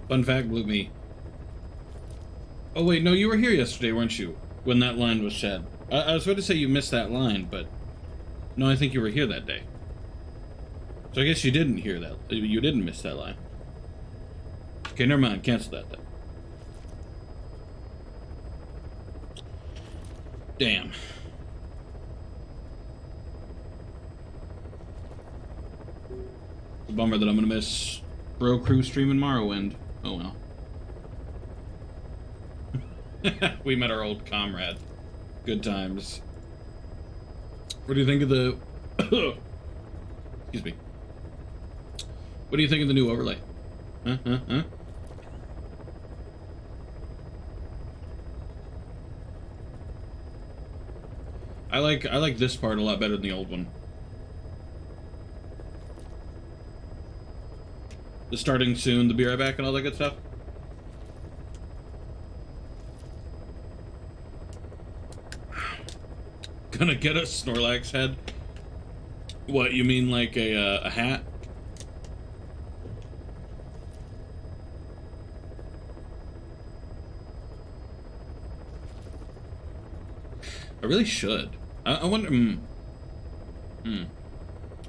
Fun fact, blew me. Oh wait, no, you were here yesterday, weren't you? When that line was shed. I was about to say you missed that line, but no, I think you were here that day. So I guess you didn't hear that. You didn't miss that line. Okay, never mind. Cancel that then. Damn. It's a bummer that I'm gonna miss Bro Crew streaming Morrowind. Oh well. We met our old comrade. Good times. What do you think of the... Excuse me. What do you think of the new overlay? Huh? I like this part a lot better than the old one. The starting soon, the be right back, and all that good stuff. Gonna get a Snorlax head? What, you mean like a hat? I really should. I wonder...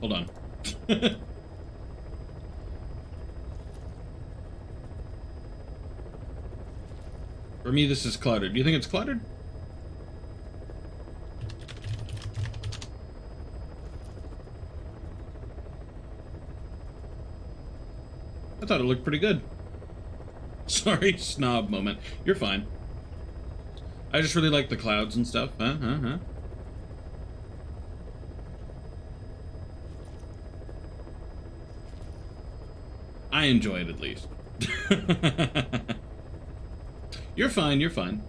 Hold on. For me, this is cluttered. Do you think it's cluttered? I thought it looked pretty good. Sorry, snob moment. You're fine. I just really like the clouds and stuff. I enjoy it at least. You're fine, you're fine.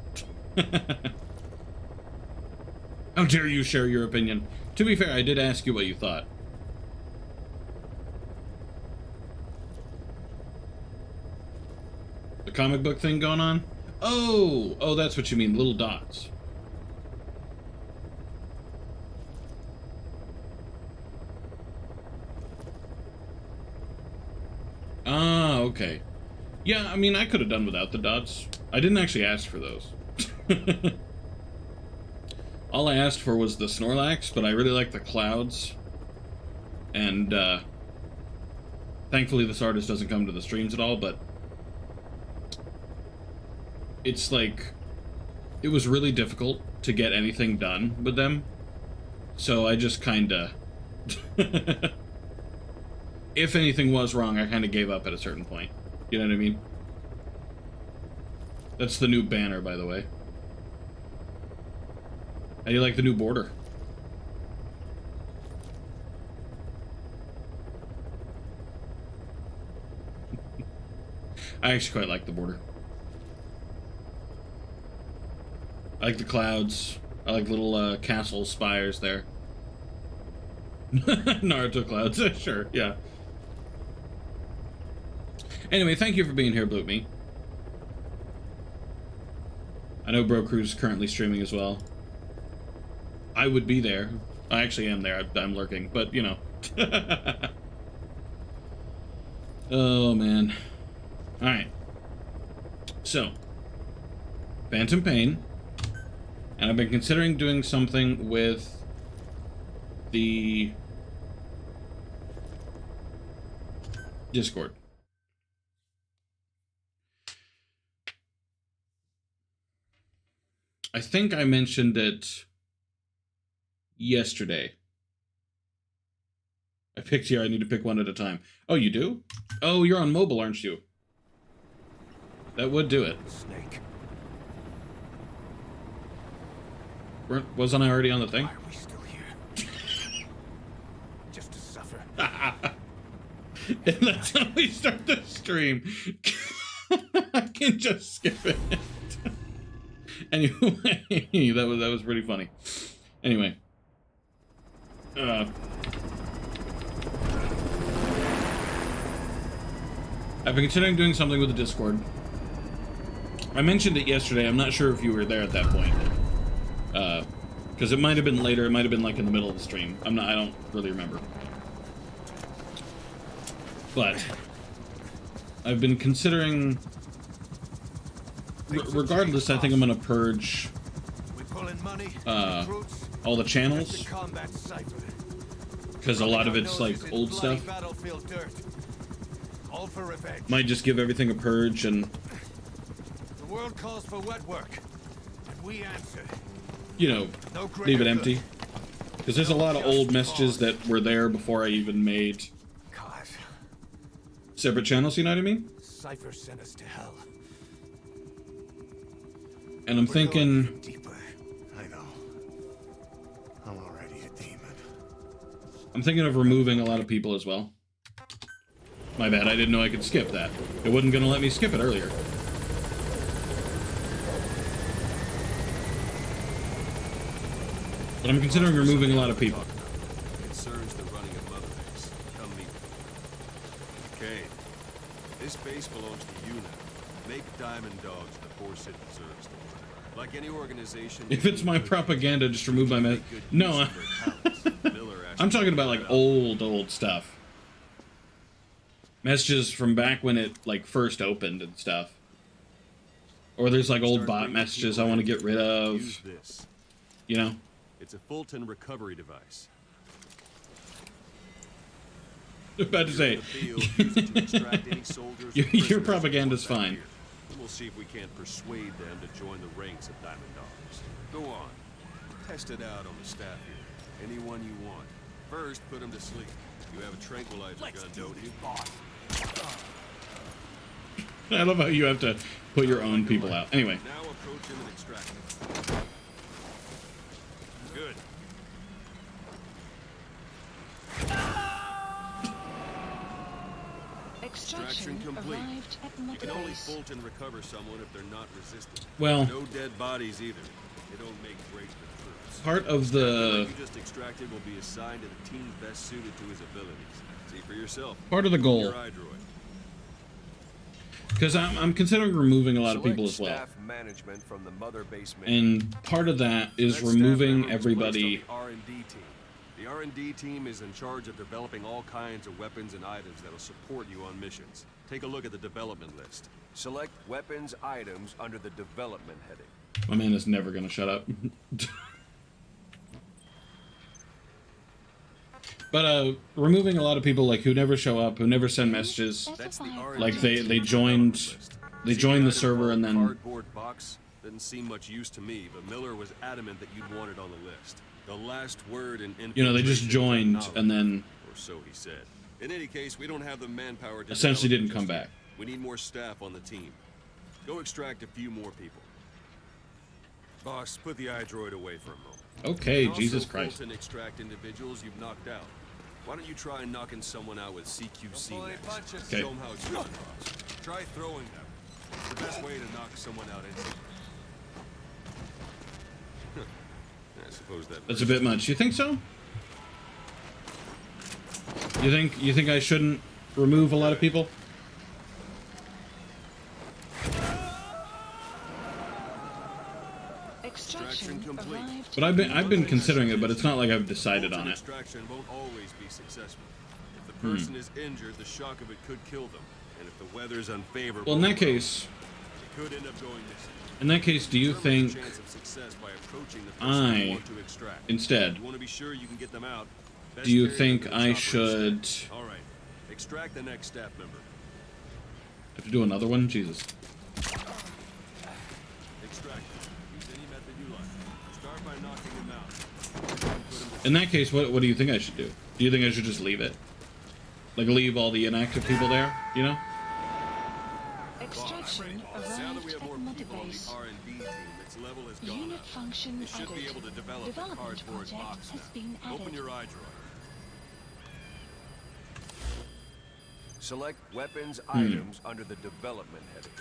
How dare you share your opinion? To be fair, I did ask you what you thought. The comic book thing going on? Oh, that's what you mean, little dots. Ah, okay. Yeah, I mean, I could have done without the dots. I didn't actually ask for those. All I asked for was the Snorlax, but I really like the clouds. And, thankfully this artist doesn't come to the streams at all, but it's like, it was really difficult to get anything done with them. So I just kinda... If anything was wrong, I kinda gave up at a certain point. You know what I mean? That's the new banner, by the way. How do you like the new border? I actually quite like the border. I like the clouds. I like little castle spires there. Naruto clouds, sure, yeah. Anyway, thank you for being here, Bloop Me. I know Bro Crew's currently streaming as well. I would be there. I actually am there. I'm lurking, but you know. Oh, man. Alright. So, Phantom Pain. And I've been considering doing something with the Discord. I think I mentioned it yesterday. I picked here, I need to pick one at a time. Oh, you do? Oh, you're on mobile, aren't you? That would do it. Snake. Wasn't I already on the thing? Why are we still here? Just to suffer. And that's how we start the stream. I can just skip it. Anyway, that was pretty funny. Anyway. I've been considering doing something with the Discord. I mentioned it yesterday. I'm not sure if you were there at that point. Because it might have been later. It might have been like in the middle of the stream. I don't really remember. But I've been considering. Regardless, I think I'm gonna purge all the channels because a lot of it's like old stuff. Might just give everything a purge and. The world calls for wet work, and we answer. You know, leave it empty. Because there's a lot of old messages that were there before I even made separate channels, you know what I mean? Cypher sent us to hell. And I'm thinking... Deeper. I know. I'm already a demon. I'm thinking of removing a lot of people as well. My bad, I didn't know I could skip that. It wasn't going to let me skip it earlier. But I'm considering removing a lot of people. Concerns the running of Mother Base. Come meet me. Okay. This base belongs to you now. Make Diamond Dogs the force it deserves. Like any organization. If it's my propaganda, just remove my mess. No, I'm talking about like old stuff. Messages from back when it like first opened and stuff. Or there's like old bot messages I want to get rid of. Use this. You know? It's a Fulton recovery device. About to say, your propaganda's fine. We'll see if we can't persuade them to join the ranks of Diamond Dogs. Go on. Test it out on the staff here. Anyone you want. First, put them to sleep. You have a tranquilizer gun, don't you? I love how you have to put your own people out. Anyway. Now approach him and extract him. Good. Extraction complete. You can only Fulton recover someone if they're not resistant. Well, no dead bodies either. They don't make great recruits. Part of the you just extracted will be assigned to the team best suited to his abilities. See for yourself. Part of the goal. Your iDroid. Because I'm considering removing a lot of people as well. Management from the Mother Base and part of that is removing everybody. The R&D team is in charge of developing all kinds of weapons and items that will support you on missions. Take a look at the development list. Select weapons items under the development heading. My man is never going to shut up. But removing a lot of people like who never show up, who never send messages. Like they joined the server and then cardboard box didn't seem much use to me, but Miller was adamant that you'd want it on the list. The last word in you know, they just joined and then or so he said. In any case, we don't have the manpower to essentially didn't come back. We need more staff on the team. Go extract a few more people. Boss, put the iDroid away for a moment. Okay, Jesus Christ. And extract individuals you've knocked out. Why don't you try knocking someone out with CQC next? Okay. Show them how it's done, boss. Try throwing them. It's the best way to knock someone out instantly. I suppose that's a bit much. You think so? You think I shouldn't remove a lot of people? Extraction complete. But I've been considering it, but it's not like I've decided on it. Extraction won't always be successful. If the person is injured, the shock of it could kill them, and if the weather's unfavorable, well, in that case, it could end up going missing. In that case, do you think I, instead, you want to be sure you can get them out, do you think I should... All right, extract the next staff member. Have to do another one? Jesus. Extract. Use any method you like. Start by knocking them out. In that case, what do you think I should do? Do you think I should just leave it? Like leave all the inactive people there, you know? Extraction arrived at Mother Base. R&D team, its level has gone Unit up. function It should be able to develop the Development cardboard project box has now. been added. Open your iDroid. Select weapons items under the development heading.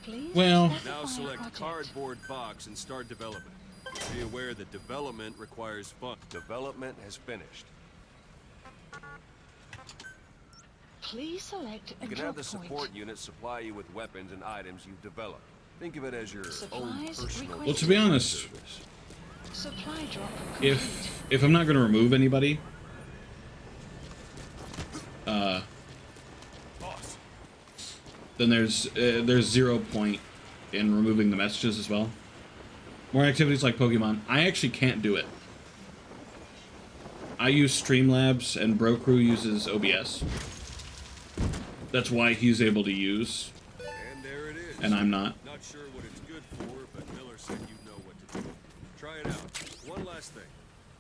Please well, Now select project. cardboard box and start development. Be aware that development requires funds. Development has finished. Please select a You can drop have the support point. unit supply you with weapons and items you've developed. Think of it as your own Supplies personal. well, to be honest, Supply drop complete. if I'm not going to remove anybody, then there's 0 point in removing the messages as well. More activities like Pokemon. I actually can't do it. I use Streamlabs and Brocrew uses OBS. That's why he's able to use. And there it is. And I'm not. Not sure what it's good for, but Miller said you know what to do. Try it out. One last thing.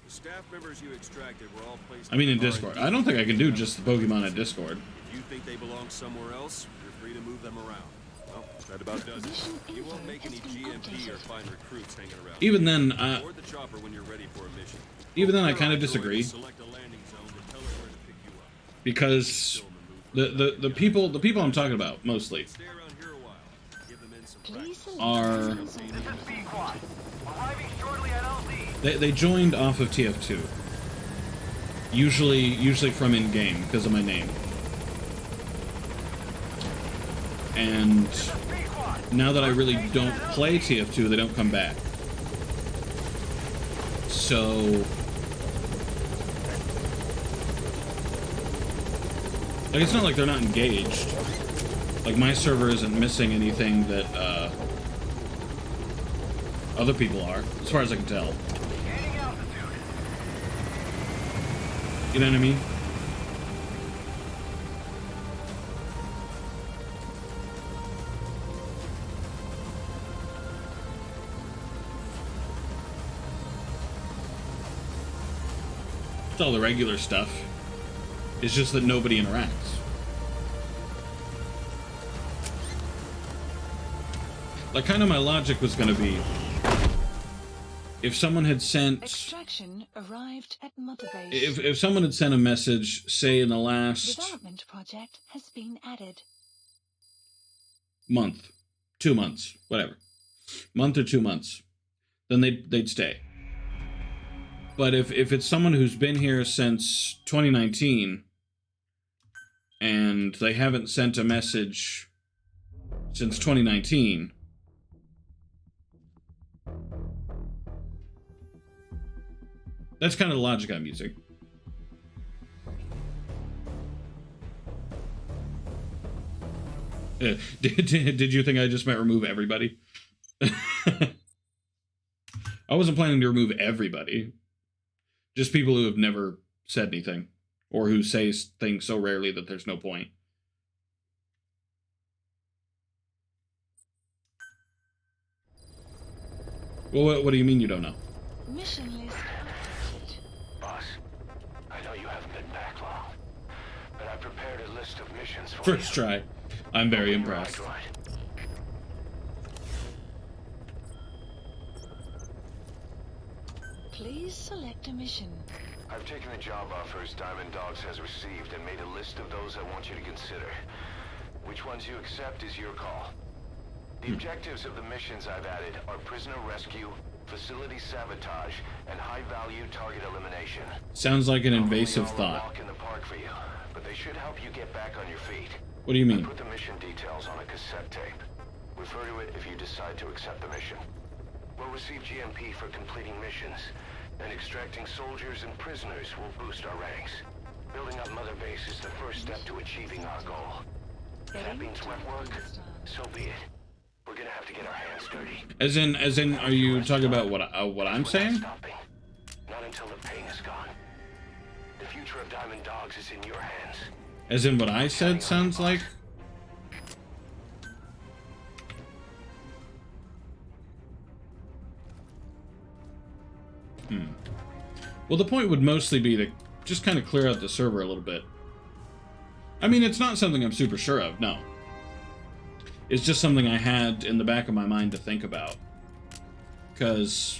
The staff members you extracted were all placed I mean in Discord. I don't think I can do just the Pokemon in Discord. If you think they belong somewhere else, you're free to move them around. Well, that about does it. You won't make any GMP or find recruits hanging around. Even then, Board the chopper when you're ready for a mission. even then I kind of disagree. Select a landing zone and tell it where to pick you up. Because the people I'm talking about mostly Stay around here a while. Give them in some Please practice. select are a landing zone. they joined off of TF2. Usually from in game because of my name. And now that I really don't play TF2, they don't come back. So like it's not like they're not engaged. Like my server isn't missing anything that other people are, as far as I can tell. You know what I mean? It's all the regular stuff. It's just that nobody interacts. Like, kind of my logic was going to be, if someone had sent... Extraction arrived at Mother Base. If someone had sent a message, say in the last Development project has been added. month, 2 months, whatever, month or 2 months, then they'd stay. But if it's someone who's been here since 2019 and they haven't sent a message since 2019, that's kind of the logic I'm using. Did you think I just meant remove everybody? I wasn't planning to remove everybody. Just people who have never said anything. Or who say things so rarely that there's no point. Well, what do you mean you don't know? Mission list updated. Boss, I know you haven't been back long, but I prepared a list of missions for First you. try. I'm very Open your impressed. iDroid. Please select a mission. I've taken the job offers Diamond Dogs has received and made a list of those I want you to consider. Which ones you accept is your call. The objectives of the missions I've added are prisoner rescue, facility sabotage, and high-value target elimination. Sounds like an Hopefully invasive all a thought. walk in the park for you, but they should help you get back on your feet. What do you I mean? put the mission details on a cassette tape. Refer to it if you decide to accept the mission. We'll receive GMP for completing missions, and extracting soldiers and prisoners will boost our ranks. Building up Mother Base is the first step to achieving our goal. If that means wet work, so be it. We're gonna have to get our hands dirty. As in, are you talking about what I'm We're not saying? stopping. Not until the pain is gone. The future of Diamond Dogs is in your hands. As in what I said sounds like? Well, the point would mostly be to just kind of clear out the server a little bit. I mean, it's not something I'm super sure of, no. It's just something I had in the back of my mind to think about. Because...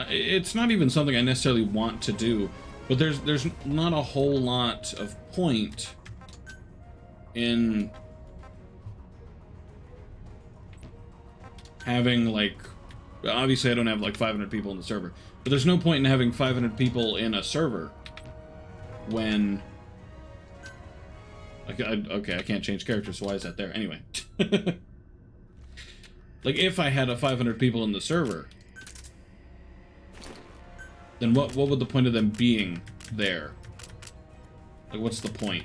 it's not even something I necessarily want to do, but there's not a whole lot of point in having, like, obviously I don't have like 500 people in the server, but there's no point in having 500 people in a server when, like, okay, I can't change characters, so why is that there anyway? Like, if I had 500 people in the server, then what would the point of them being there? Like, what's the point?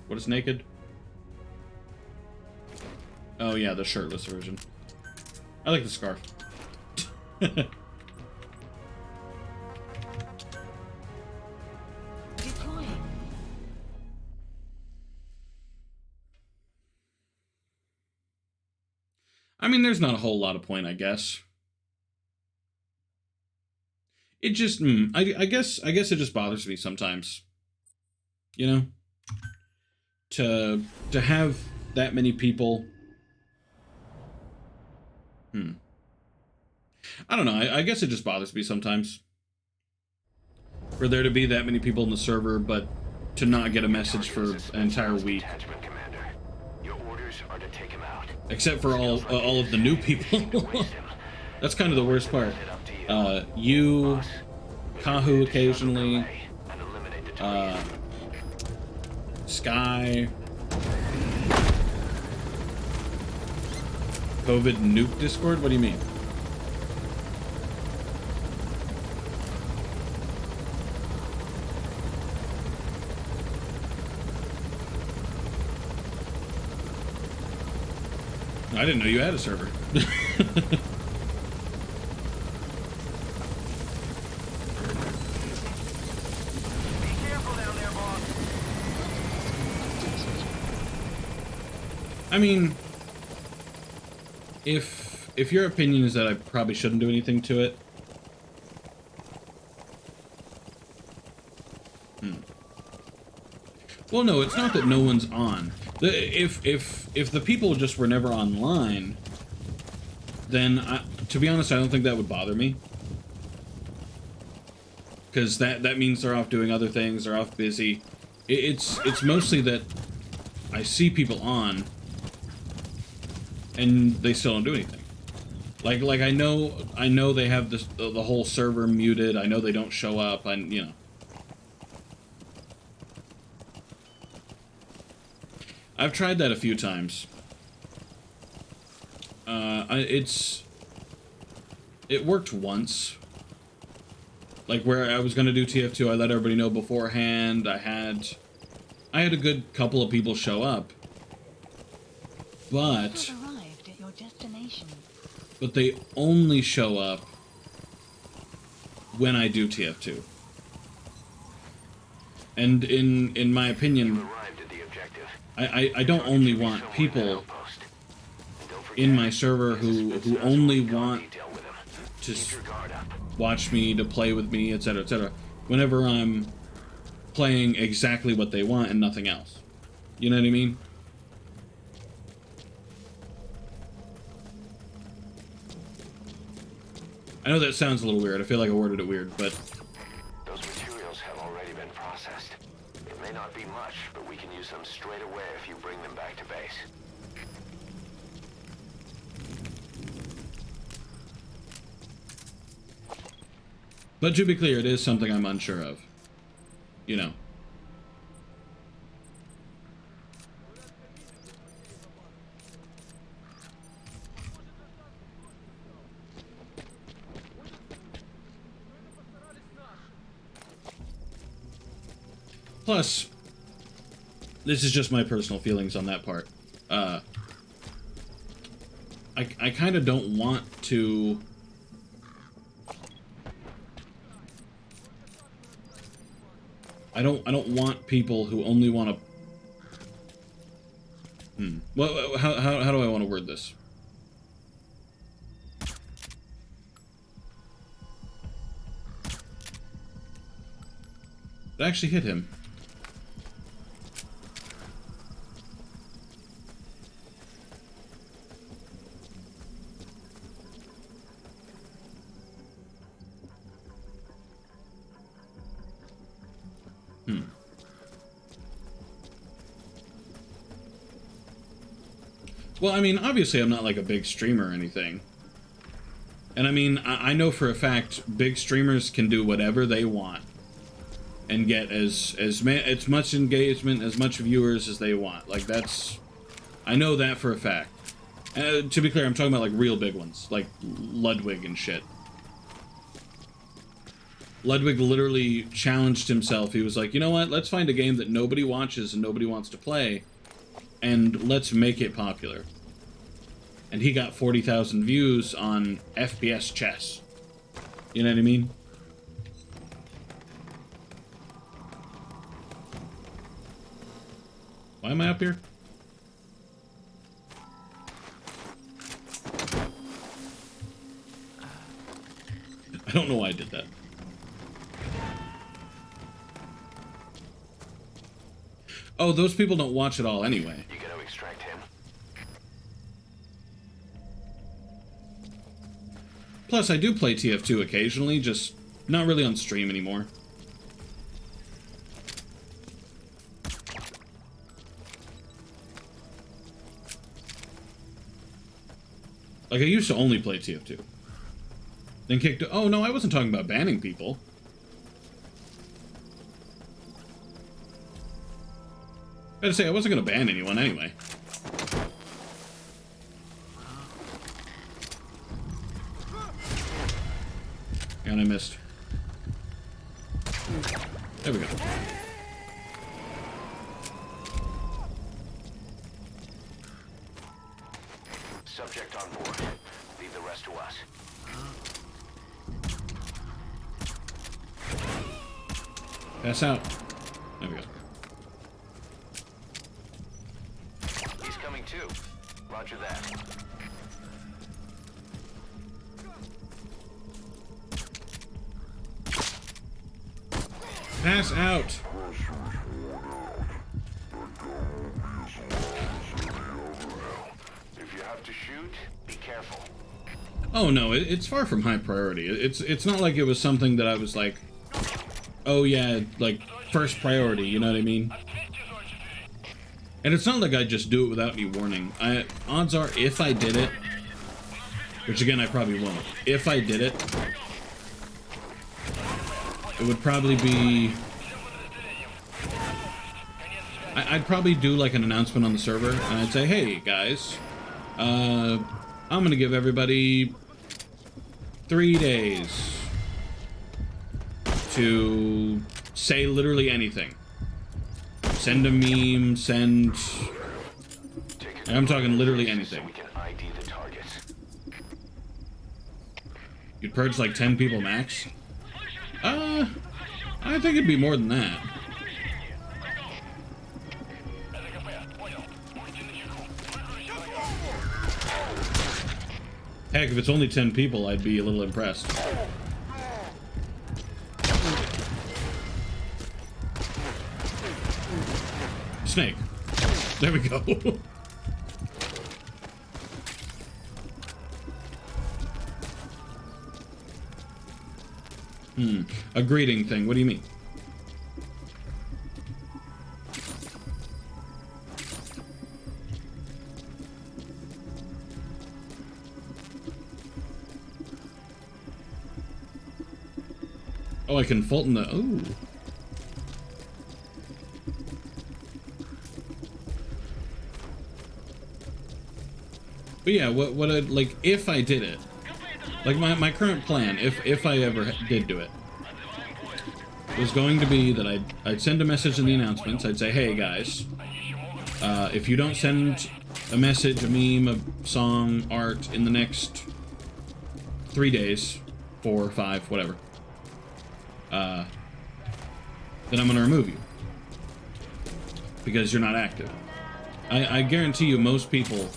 What is naked? Oh yeah, the shirtless version. I like the scarf. Deploying. I mean, there's not a whole lot of point, I guess. It just, I guess it just bothers me sometimes. You know? To have that many people. I don't know, I guess it just bothers me sometimes. For there to be that many people in the server, but to not get a message for an entire week. Detachment commander. Your orders are to take him out. Except for all of the new people. That's kind of the worst part. You, Kahu occasionally, Sky, COVID nuke Discord? What do you mean? I didn't know you had a server. I mean, if your opinion is that I probably shouldn't do anything to it, well, no, it's not that no one's on. If the people just were never online, then to be honest, I don't think that would bother me, because that means they're off doing other things, they're off busy. It's mostly that I see people on, and they still don't do anything. Like I know they have the whole server muted. I know they don't show up. You know. I've tried that a few times. It worked once. Like where I was gonna do TF2, I let everybody know beforehand. I had a good couple of people show up, but Arrived at your destination. they only show up when I do TF2. And in my opinion, Arrived at the objective. I don't only want people Outpost. And don't forget, in my server who only want detail with him. to Keep your guard up. watch me, to play with me, etc., etc. Whenever I'm playing exactly what they want and nothing else. You know what I mean? I know that sounds a little weird. I feel like I worded it weird, but Those materials have already been processed. It may not be much, but we can use them straight away if you bring them back to base. to be clear, it is something I'm unsure of. You know. Plus, this is just my personal feelings on that part. I kind of don't want to... I don't want people who only want to... Well, how do I want to word this? It actually hit him. Well, I mean, obviously I'm not like a big streamer or anything. And I mean, I know for a fact big streamers can do whatever they want and get as much engagement, as much viewers as they want. Like, that's... I know that for a fact. To be clear, I'm talking about like real big ones, like Ludwig and shit. Ludwig literally challenged himself. He was like, you know what? Let's find a game that nobody watches and nobody wants to play, and let's make it popular. And he got 40,000 views on FPS chess. You know what I mean? Why am I up here? I don't know why I did that. Oh, those people don't watch it all anyway. You gonna extract him? Plus, I do play TF2 occasionally, just not really on stream anymore. Like, I used to only play TF2. Then kicked... Oh, no, I wasn't talking about banning people. I had to say, I wasn't going to ban anyone anyway. And I missed. There we go. Subject on board. Leave the rest to us. Pass out. There we go. He's coming too. Roger that. Pass out. If you have to shoot, be careful. Oh no, it's far from high priority. It's not like it was something that I was like, oh yeah, like first priority, you know what I mean? And it's not like I just do it without any warning. Odds are, if I did it, which again I probably won't, if I did it, it would probably be... I'd probably do like an announcement on the server, and I'd say, hey guys, I'm gonna give everybody 3 days to say literally anything. Send a meme, send... I'm talking literally anything. We can ID the targets. You'd purge like 10 people max? I think it'd be more than that. Heck, if it's only 10 people, I'd be a little impressed. Snake. There we go. A greeting thing. What do you mean? Oh, I can Fulton the... Ooh. But yeah, what I'd, like, if I did it, like my current plan, if I ever did do it, was going to be that I'd send a message in the announcements. I'd say, hey guys, if you don't send a message, a meme, a song, art in the next 3 days, 4, 5, whatever, then I'm going to remove you because you're not active. I guarantee you most people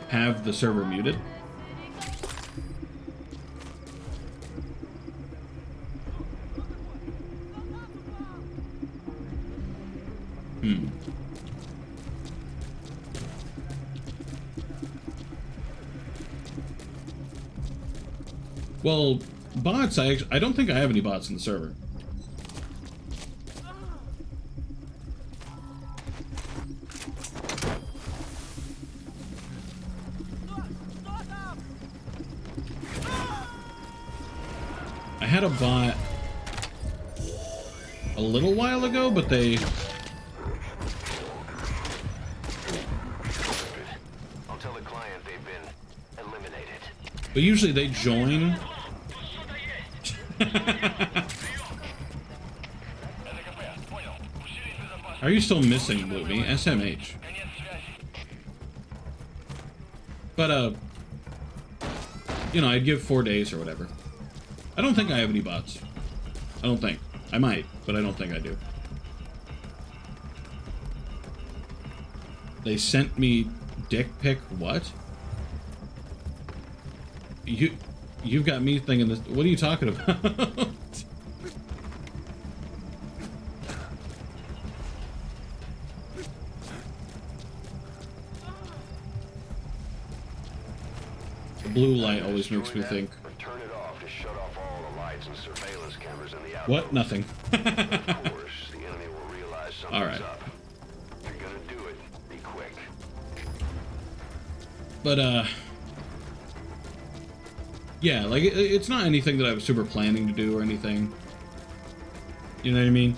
have the server muted. Well, bots, I don't think I have any bots in the server. I had a bot a little while ago, but they... I'll tell the client they've been eliminated. But usually they join... Are you still missing, Bloomy? SMH. But, you know, I'd give 4 days or whatever. I don't think I have any bots. I don't think. I might, but I don't think I do. They sent me dick pic. What? You've got me thinking this. What are you talking about? The blue light always makes me think. Turn it off to shut off all the lights and surveillance cameras in the outpost. What? Nothing. Of course, the enemy will realize something's All right. up. If you're gonna do it, be quick. But, yeah, like, it's not anything that I was super planning to do or anything. You know what I mean?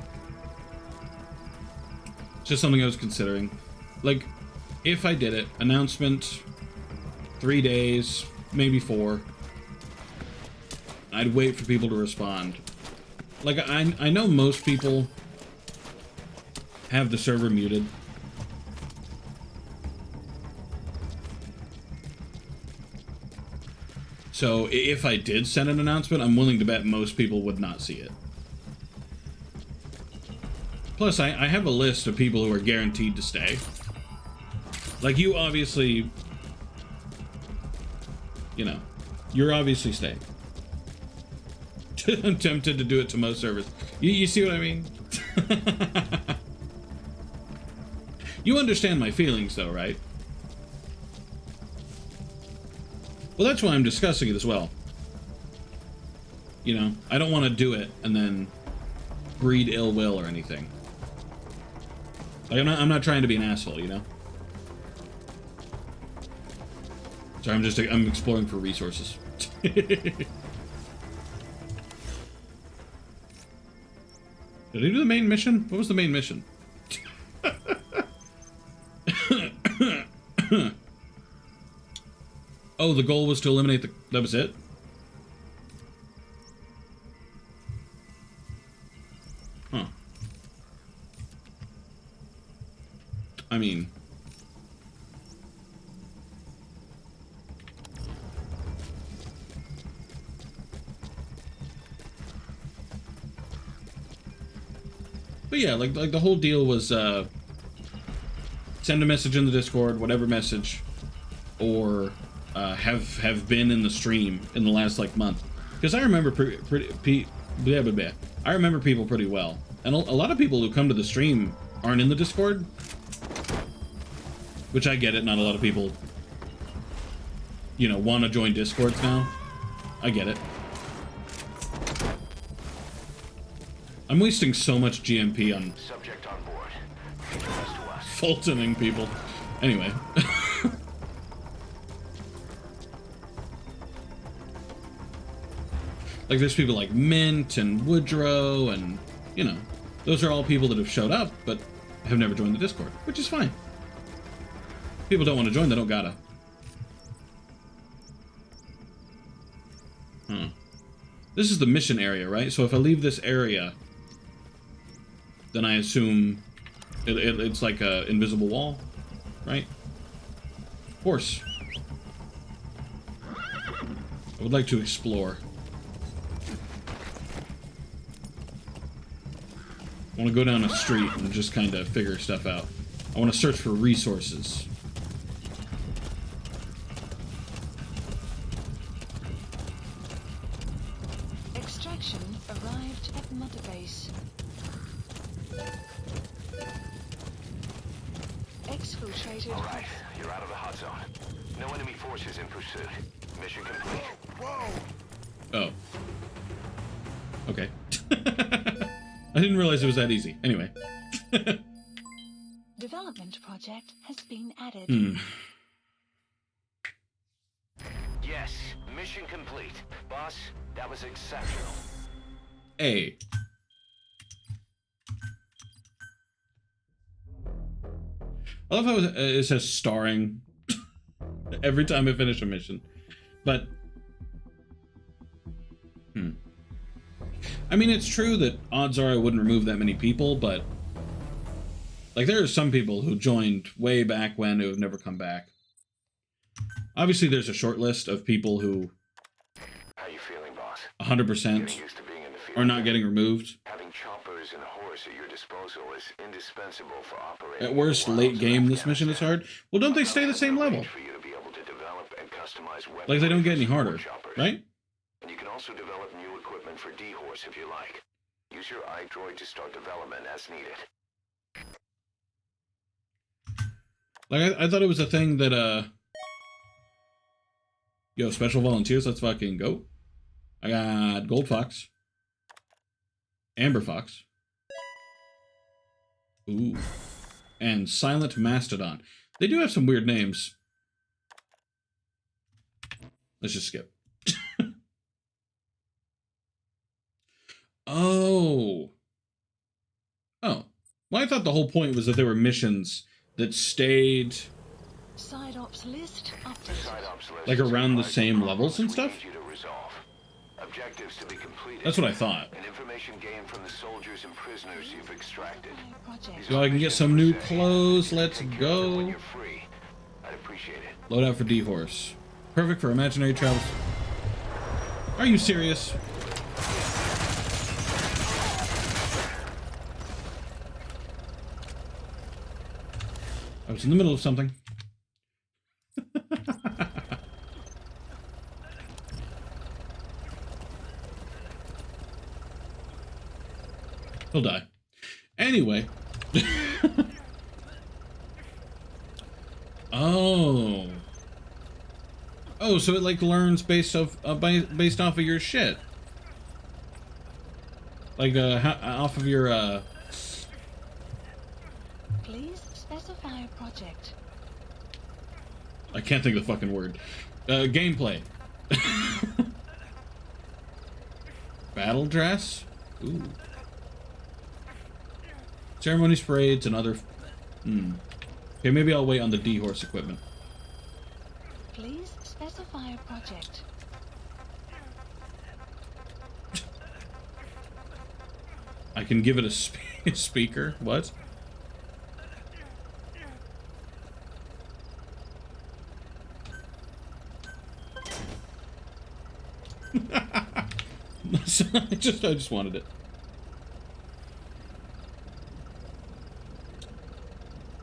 It's just something I was considering. Like, if I did it, announcement, 3 days, maybe 4. I'd wait for people to respond. Like, I know most people have the server muted. So, if I did send an announcement, I'm willing to bet most people would not see it. Plus, I have a list of people who are guaranteed to stay. Like, you obviously... You know, you're obviously staying. I'm tempted to do it to most servers. You see what I mean? You understand my feelings, though, right? Well, that's why I'm discussing it as well. You know, I don't want to do it and then breed ill will or anything. Like, I'm not trying to be an asshole, you know? So I'm exploring for resources. Did I do the main mission? What was the main mission? Oh, the goal was to eliminate the... That was it? Huh. I mean... But yeah, like the whole deal was, send a message in the Discord, whatever message, or... have been in the stream in the last like month, because I remember I remember people pretty well, and a lot of people who come to the stream aren't in the Discord, which I get it. Not a lot of people, you know, want to join Discords now. I get it. I'm wasting so much GMP on Subject on board. Leave the rest to us. Fultoning people. Anyway. Like, there's people like Mint and Woodrow, and, you know, those are all people that have showed up, but have never joined the Discord, which is fine. People don't want to join, they don't gotta. Huh. This is the mission area, right? So if I leave this area, then I assume it's like a invisible wall, right? Of course. I would like to explore. I want to go down a street and just kind of figure stuff out. I want to search for resources. Extraction arrived at Mother Base. Exfiltrated. All right, you're out of the hot zone. No enemy forces in pursuit. Mission complete. Oh. Okay. I didn't realize it was that easy. Anyway. Development project has been added. Yes, mission complete. Boss, that was exceptional. A. I love how it says starring every time I finish a mission. But... I mean, it's true that odds are I wouldn't remove that many people, but... Like, there are some people who joined way back when who have never come back. Obviously, there's a short list of people who How you feeling, boss? 100% Getting used to being in the field. are not getting removed. Having choppers and a horse at your disposal is indispensable for operating. At worst, late game, this mission is hard. Well, don't they stay the same level? For you to be able to develop and customize weapons. Like, they don't get any harder, right? And you can also develop new equipment for D-Horse if you like. Use your iDroid to start development as needed. Like, I thought it was a thing that, yo, special volunteers, let's fucking go. I got Gold Fox. Amber Fox. Ooh. And Silent Mastodon. They do have some weird names. Let's just skip. Oh. Oh. Well, I thought the whole point was that there were missions that stayed Side ops list updated. like around the same levels and stuff. Objectives to be completed. That's what I thought. And information gained from the soldiers and prisoners you've extracted. Project. So I can get some new clothes. Let's Take care of it go. when you're free. I'd appreciate it. Load out for D-Horse. Perfect for imaginary travels. Are you serious? I was in the middle of something. He'll die. Anyway. Oh. Oh, so it like learns based off of your shit. Like off of your Please specify a project. I can't think of the fucking word. Gameplay. Battle dress? Ooh. Ceremonies, parades, and other... Okay, maybe I'll wait on the D-Horse equipment. Please specify a project. I can give it a speaker? What? I just wanted it.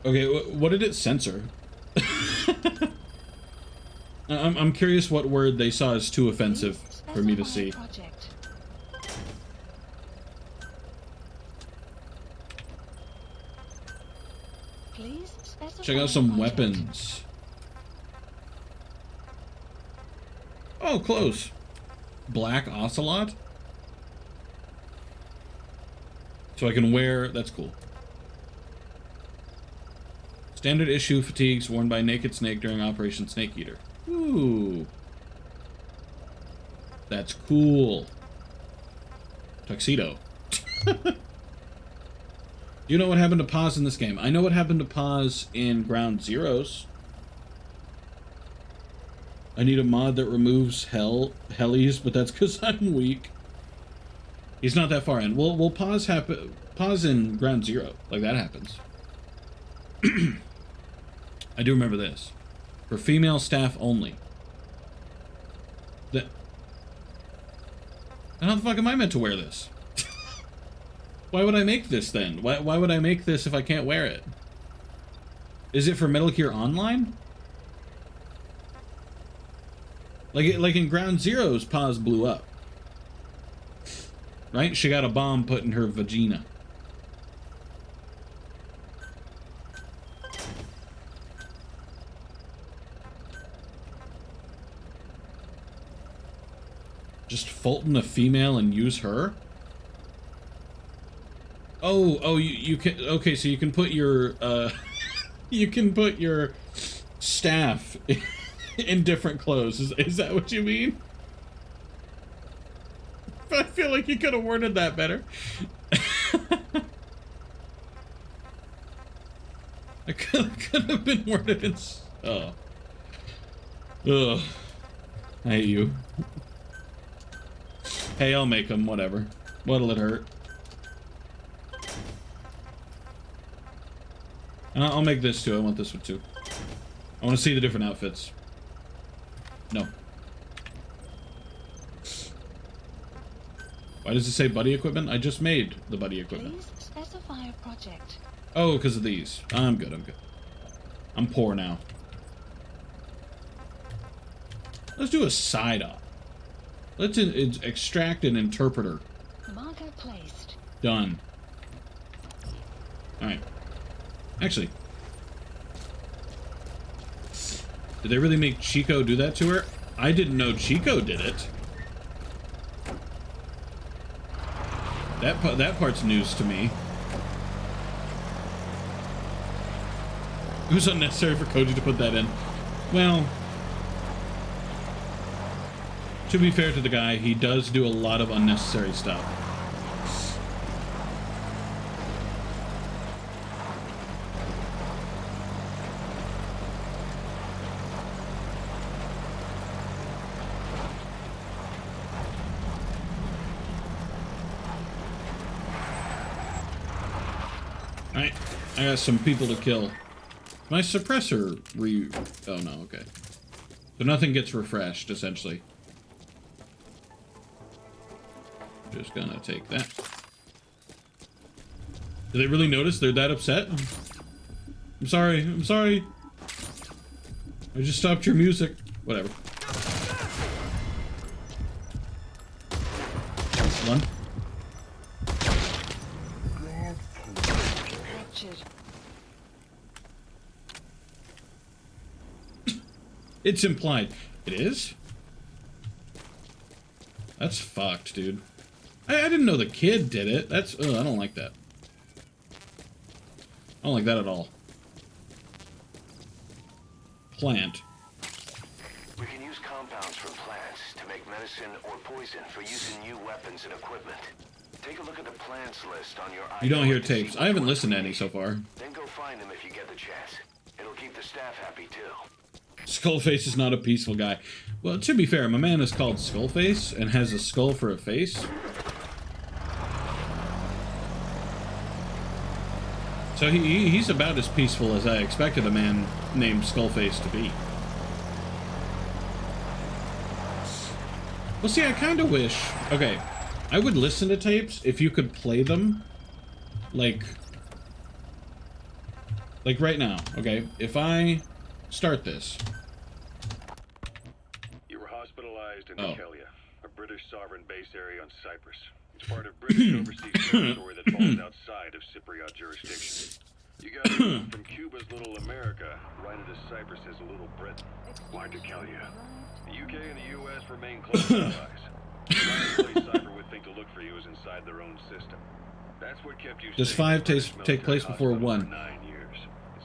Okay, what did it censor? I'm curious what word they saw as too offensive for me to see. Project. Please specify Check out some project. weapons. Oh, close. Black Ocelot? So I can wear... That's cool. Standard issue fatigues worn by Naked Snake during Operation Snake Eater. Ooh. That's cool. Tuxedo. You know what happened to Paz in this game? I know what happened to Paz in Ground Zeroes. I need a mod that removes helis, but that's because I'm weak. He's not that far in. Well, pause in Ground Zero. Like, that happens. I do remember this. For female staff only. That... How the fuck am I meant to wear this? Why would I make this, then? Why would I make this if I can't wear it? Is it for Metal Gear Online? Like in Ground Zeroes, Paz blew up. Right? She got a bomb put in her vagina. Just Fulton a female and use her? Oh, you can... Okay, so you can put your, you can put your staff in different clothes. Is that what you mean? I feel like you could have worded that better. I could have been worded in... Oh. Ugh. I hate you. Hey, I'll make them, whatever. What'll it hurt? And I'll make this too. I want this one too. I want to see the different outfits. No. Why does it say buddy equipment? I just made the buddy equipment. Please specify a project. Oh, because of these. I'm good, I'm good. I'm poor now. Let's do a side op. Let's extract an interpreter. Marker placed. Done. Alright. Actually. Did they really make Chico do that to her? I didn't know Chico did it. That part's news to me. It was unnecessary for Koji to put that in. Well, to be fair to the guy, he does do a lot of unnecessary stuff. Alright, I got some people to kill. My suppressor oh no, okay. So nothing gets refreshed, essentially. Just gonna take that. Do they really notice they're that upset? I'm sorry, I'm sorry. I just stopped your music. Whatever. One. Captured. It's implied. It is? That's fucked, dude. I didn't know the kid did it. That's... Ugh, I don't like that. I don't like that at all. Plant. We can use compounds from plants to make medicine or poison for use in new weapons and equipment. Take a look at the plants list on your... You don't hear tapes. I haven't listened to any so far. Then go find them if you get the chance. It'll keep the staff happy too. Skullface is not a peaceful guy. Well, to be fair, my man is called Skullface and has a skull for a face. So he's about as peaceful as I expected a man named Skullface to be. Well, see, I kind of wish... Okay, I would listen to tapes if you could play them. Like right now, okay? If I start this... You were hospitalized in Oh. Kelia, a British sovereign base area on Cyprus. It's part of British overseas territory that falls outside of Cypriot jurisdiction. You got to move from Cuba's Little America right into Cyprus's Little Britain. Why to Kelia? The UK and the US remain close allies. The last place Cypher would think to look for you is inside their own system. That's what kept you Does safe 5 in British take place military before hospital 1? for 9 years.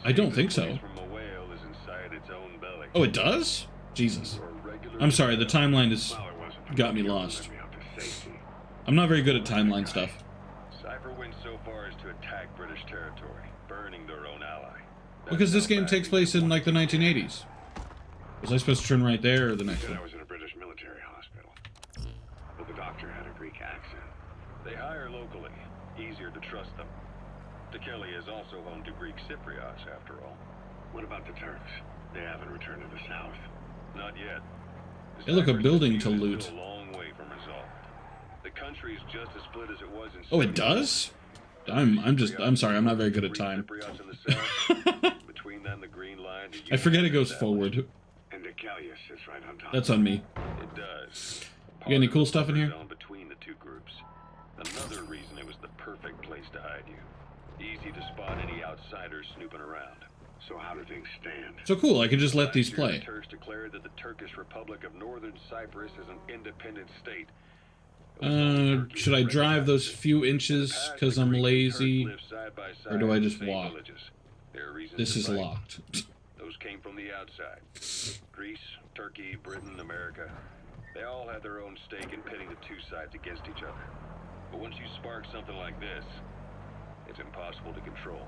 I don't The think so. place from a whale is inside its own belly. Oh, it does? Jesus. For a regular I'm sorry, the timeline has Well, it wasn't. got me You lost. let me out to safety. I'm not very good at timeline stuff. Cypher went so far as to attack British territory, burning their own ally. Because this game takes place in, like, the 1980s. Was I supposed to turn right there or the next Said one? I was in a British military hospital, but the doctor had a Greek accent. They hire locally, easier to trust them. Tekeli is also home to Greek Cypriots, after all. What about the Turks? They haven't returned to the south. Not yet. The Hey, look, a Cyprus building to dispute is loot. still a long way from resolved. The country is just as split as it was in. Oh, it does? I'm sorry, I'm not very good at time. Cypriots in the south. Between them, the Green Line. I forget it goes forward. And Decalia sits right on top. That's on me. It does. You got any cool stuff in here? Zone between the two groups. Another reason it was the perfect place to hide you. Easy to spot any outsiders snooping around. So how do things stand? So cool, I can just let Last these year, play. The Turks declared that the Turkish Republic of Northern Cyprus is an independent state. Should I drive those few inches because I'm lazy? Or do I just walk? This is locked. Those came from the outside. Greece, Turkey, Britain, America. They all had their own stake in pitting the two sides against each other. But once you spark something like this, it's impossible to control.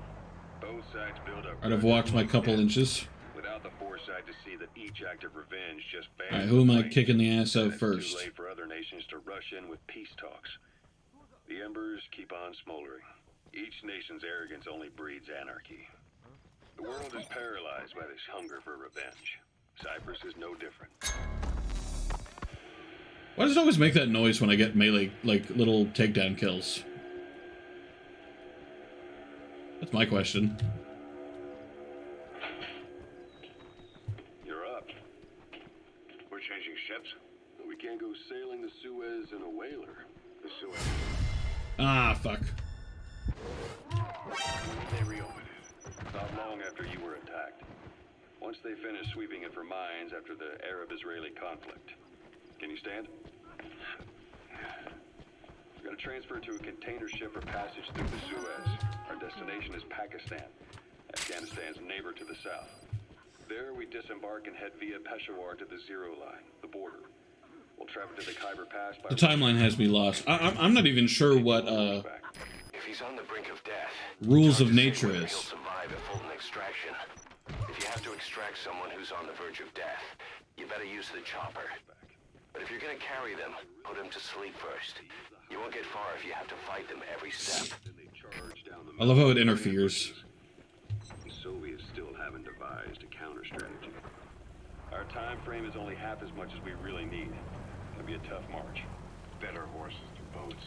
Both sides build up. Alright, I've walked my couple inches. Without the foresight to see that each act of revenge just Alright, who am I kicking the ass of It's first? too late for other nations to rush in with peace talks. The embers keep on smoldering. Each nation's arrogance only breeds anarchy. The world is paralyzed by this hunger for revenge. Cyprus is no different. Why does it always make that noise when I get melee, like, little takedown kills? That's my question. You're up. We're changing ships. We can't go sailing the Suez in a whaler. The Suez. Ah, fuck. They reopened it. Not long after you were attacked. Once they finished sweeping it for mines after the Arab-Israeli conflict. Can you stand? We're gonna transfer to a container ship for passage through the Suez. Our destination is Pakistan, Afghanistan's neighbor to the south. There we disembark and head via Peshawar to the Zero Line, the border. We'll travel to the Khyber Pass by... The timeline has me lost. I'm not even sure what, If he's on the brink of death, rules of it's hard to say nature whether is. he'll survive a Fulton extraction. If you have to extract someone who's on the verge of death, you better use the chopper. But if you're gonna carry them, put them to sleep first. You won't get far if you have to fight them every step. I love how it interferes. The Soviets still haven't devised a counter strategy. Our time frame is only half as much as we really need. It'll be a tough march. Better horses than boats.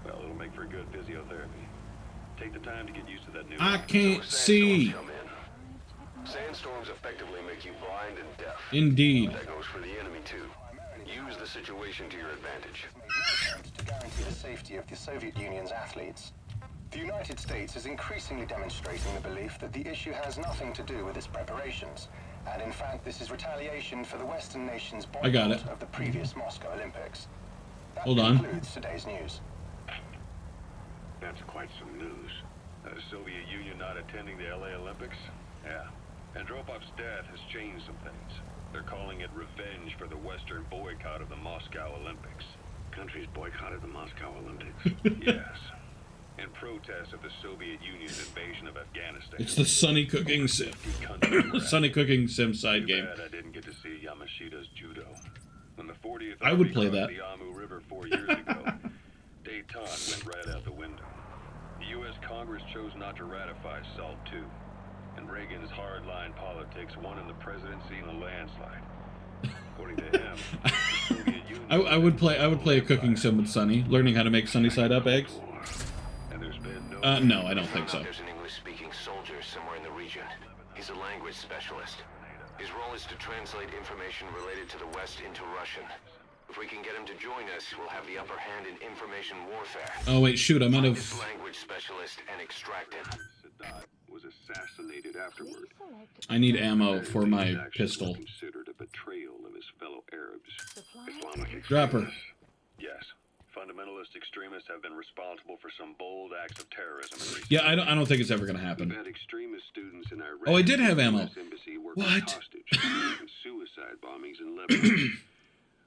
Well, it'll make for good physiotherapy. Take the time to get used to that new... I can't see. Sandstorms come in. Sandstorms effectively make you blind and deaf. Indeed. That goes for the enemy too. Use the situation to your advantage. To guarantee the safety of the Soviet Union's athletes. The United States is increasingly demonstrating the belief that the issue has nothing to do with its preparations, and in fact this is retaliation for the Western nations' I got it. boycott of the previous Moscow Olympics. That Hold on. concludes today's news. That's quite some news. The Soviet Union not attending the LA Olympics? Yeah. Andropov's death has changed some things. They're calling it revenge for the Western boycott of the Moscow Olympics. Countries boycotted the Moscow Olympics? Yes. In protest of the Soviet Union's invasion of Afghanistan. It's the Sunny Cooking Sim. Sunny Cooking Sim side game. Too bad I didn't get to see Yamashita's judo. When the 40th I would Army play crossed that. the Amu River 4 years ago, détente went right out the window. The U.S. Congress chose not to ratify SALT II, and Reagan's hardline politics won in the presidency in a landslide. According to him, the Soviet Union... I would play a cooking sim with Sunny, learning how to make sunny side up eggs. And there's been No, I don't think so. There's an English-speaking soldier somewhere in the region. He's a language specialist. His role is to translate information related to the West into Russian. If we can get him to join us, we'll have the upper hand in information warfare. Oh wait, shoot, I'm out Find of... this language specialist and extract him. Sadat was assassinated afterward. I need ammo for my His actions pistol. were considered a betrayal of his fellow Arabs. Islamic Drop her. Yes. Fundamentalist extremists have been responsible for some bold acts of terrorism in recent Yeah, I don't think it's ever gonna We've happen. had extremist students in Iraq. Oh, I did have ammo. US Embassy work What? as hostage, and suicide bombings in Lebanon.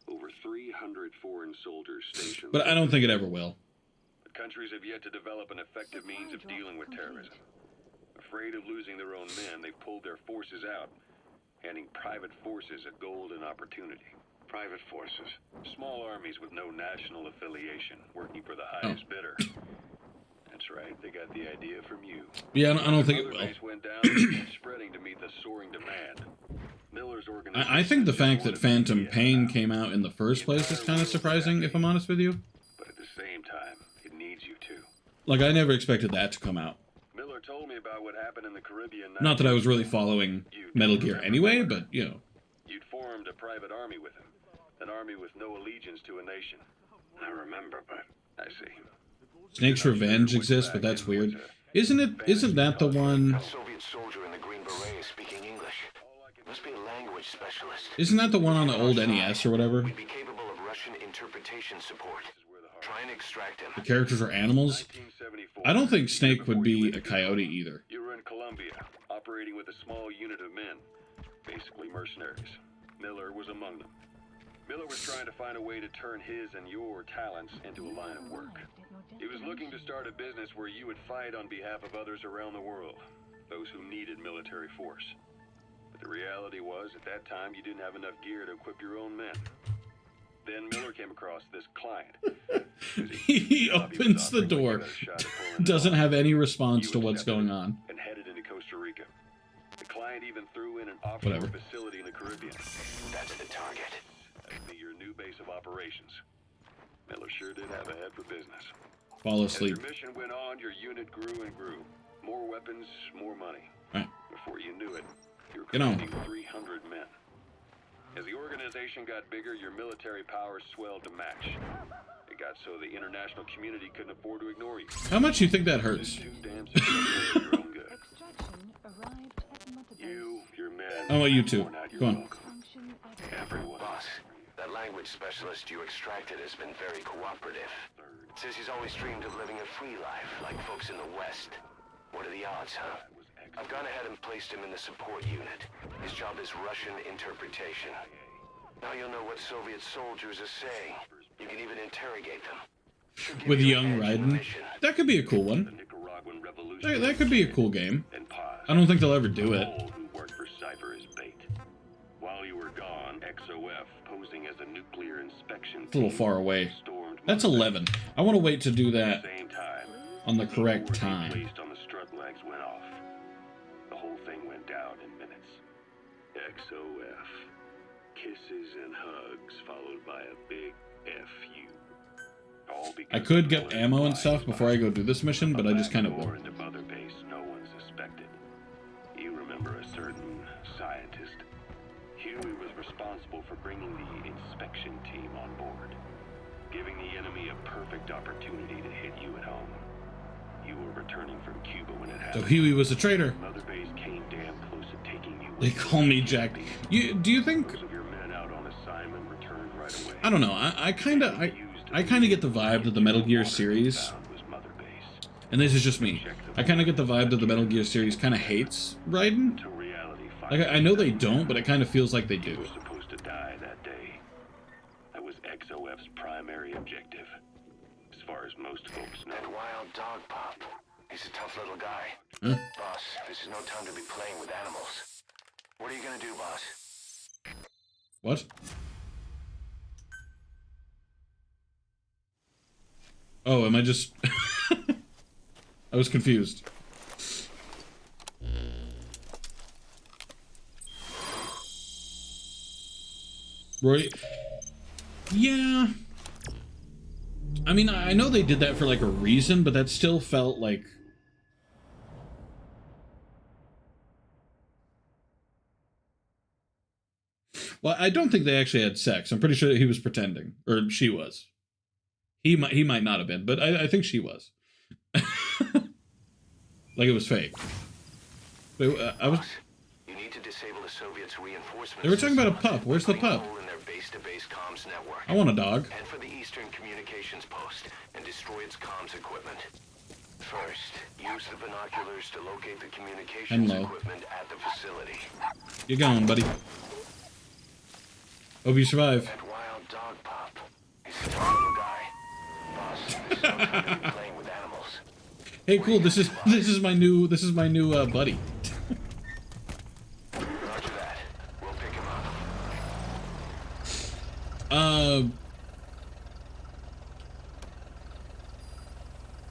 Over 300 foreign soldiers stationed. But I don't think it ever will. The countries have yet to develop an effective means of dealing with terrorism. Afraid of losing their own men, they've pulled their forces out, handing private forces a golden opportunity. Private forces. Small armies with no national affiliation, working for the highest bidder. That's right, they got the idea from you. Yeah, I don't think it Another will. base went down and spreading to meet the soaring demand. Miller's organization... I think the fact that Phantom Pain came out in the first place is kind of surprising, if I'm honest with you. But at the same time, it needs you too. Like, I never expected that to come out. Miller told me about what happened in the Caribbean. Not that I was really following Metal Gear anyway, but, you know. You'd formed a private army with him. An army with no allegiance to a nation. I remember, but I see. Snake's Revenge exists, but that's weird. Isn't that the one... A Soviet soldier in the Green Beret is speaking English. Must be a language specialist. Isn't that the one on the old NES or whatever? We'd be capable of Russian interpretation support. Try and extract him. The characters are animals? 1974, I don't think Snake would be a coyote either. You were in Colombia, operating with a small unit of men. Basically mercenaries. Miller was among them. Miller was trying to find a way to turn his and your talents into a line of work. He was looking to start a business where you would fight on behalf of others around the world, those who needed military force. But the reality was, at that time, you didn't have enough gear to equip your own men. Then Miller came across this client. He opens the door, doesn't have any response to what's going on. And headed into Costa Rica. client even threw in an offshore Whatever. facility in the Caribbean. That's the target. That'd be your new base of operations. Miller sure did have a head for business. Fall As asleep. your mission went on, your unit grew and grew. More weapons, more money. Alright. Before you knew it, you were Get on. commanding 300 men. As the organization got bigger, your military powers swelled to match. It got so the international community couldn't afford to ignore you. How much you think that hurts? Too damn successful for your own good. Extraction arrived at Mother Base. You, your men. How about you two? worn out your Go on. welcome. Function added. Everyone. Boss, that language specialist you extracted has been very cooperative. Says he's always dreamed of living a free life, like folks in the West. What are the odds, huh? I've gone ahead and placed him in the support unit. His job is Russian interpretation. Now you'll know what Soviet soldiers are saying. You can even interrogate them. Should give With you young an edge in the Raiden? mission. That could be a cool The one. Nicaraguan Revolution. That could be a cool game. And pause. I don't think they'll ever do it. All who worked for Cypher as bait. While you were gone, XOF, posing as a nuclear inspection It's a little team, far away. stormed That's Mother 11. I want to wait to do Base. that Same time, on the the correct order time. placed on the strut legs went off. The whole thing went down in minutes. XOF. Kisses and hugs, followed by a big FU. All because I could of get Miller's ammo and blind stuff before I go do this mission, but I just kind of more won't. into Mother Base no one suspected. You remember a certain scientist? Huey was responsible for bringing the inspection team on board, giving the enemy a perfect opportunity to hit you at home. You were returning from Cuba when it So happened. Huey was a traitor. Mother Base came damn close to taking you. They call me Jack. Do you think? Most of your men out on assignment returned right away. I don't know. I kind of get the vibe that the Metal Gear series, Was Mother Base. and this is just me. I kind of get the vibe that the Metal Gear series kind of hates Raiden. To reality. Like I know they don't, but it kind of feels like they You do. were supposed to die that day. That was XOF's primary objective. As far as most folks know. That wild dog pup. He's a tough little guy. Huh? Boss, this is no time to be playing with animals. What are you gonna do, boss? What? Oh, am I just... I was confused. Roy... Yeah... I mean, I know they did that for, like, a reason, but that still felt like... Well, I don't think they actually had sex. I'm pretty sure he was pretending. Or she was. He might not have been, but I think she was. Like it was fake. But, I was... Boss, you need to disable the Soviets' reinforcements. They were talking about a system, pup. Where's the putting a pup? hole in their base-to-base comms network. I want a dog. Head for the Eastern Communications Post and destroy its comms equipment. First, use the binoculars to locate the communications Hello. equipment at the facility. You're going, buddy. Hope you survive. That wild dog pup. He's a tough little guy. Boss, this is no time to be playing with animals. Hey, cool. This is my new buddy. Roger that. We'll pick him up.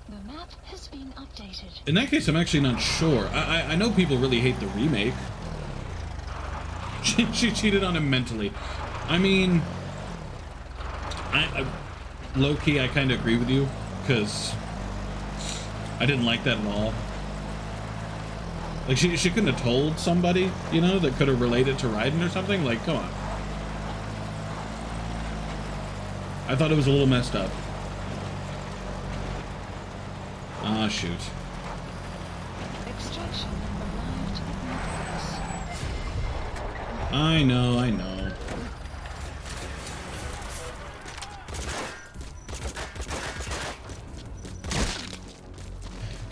The map has been updated. In that case, I'm actually not sure. I know people really hate the remake. She cheated on him mentally. I mean, low-key, I kind of agree with you, because I didn't like that at all. Like, she couldn't have told somebody, you know, that could have related to Raiden or something. Like, come on. I thought it was a little messed up. Ah, shoot. Extraction arrived at Mother Base. I know.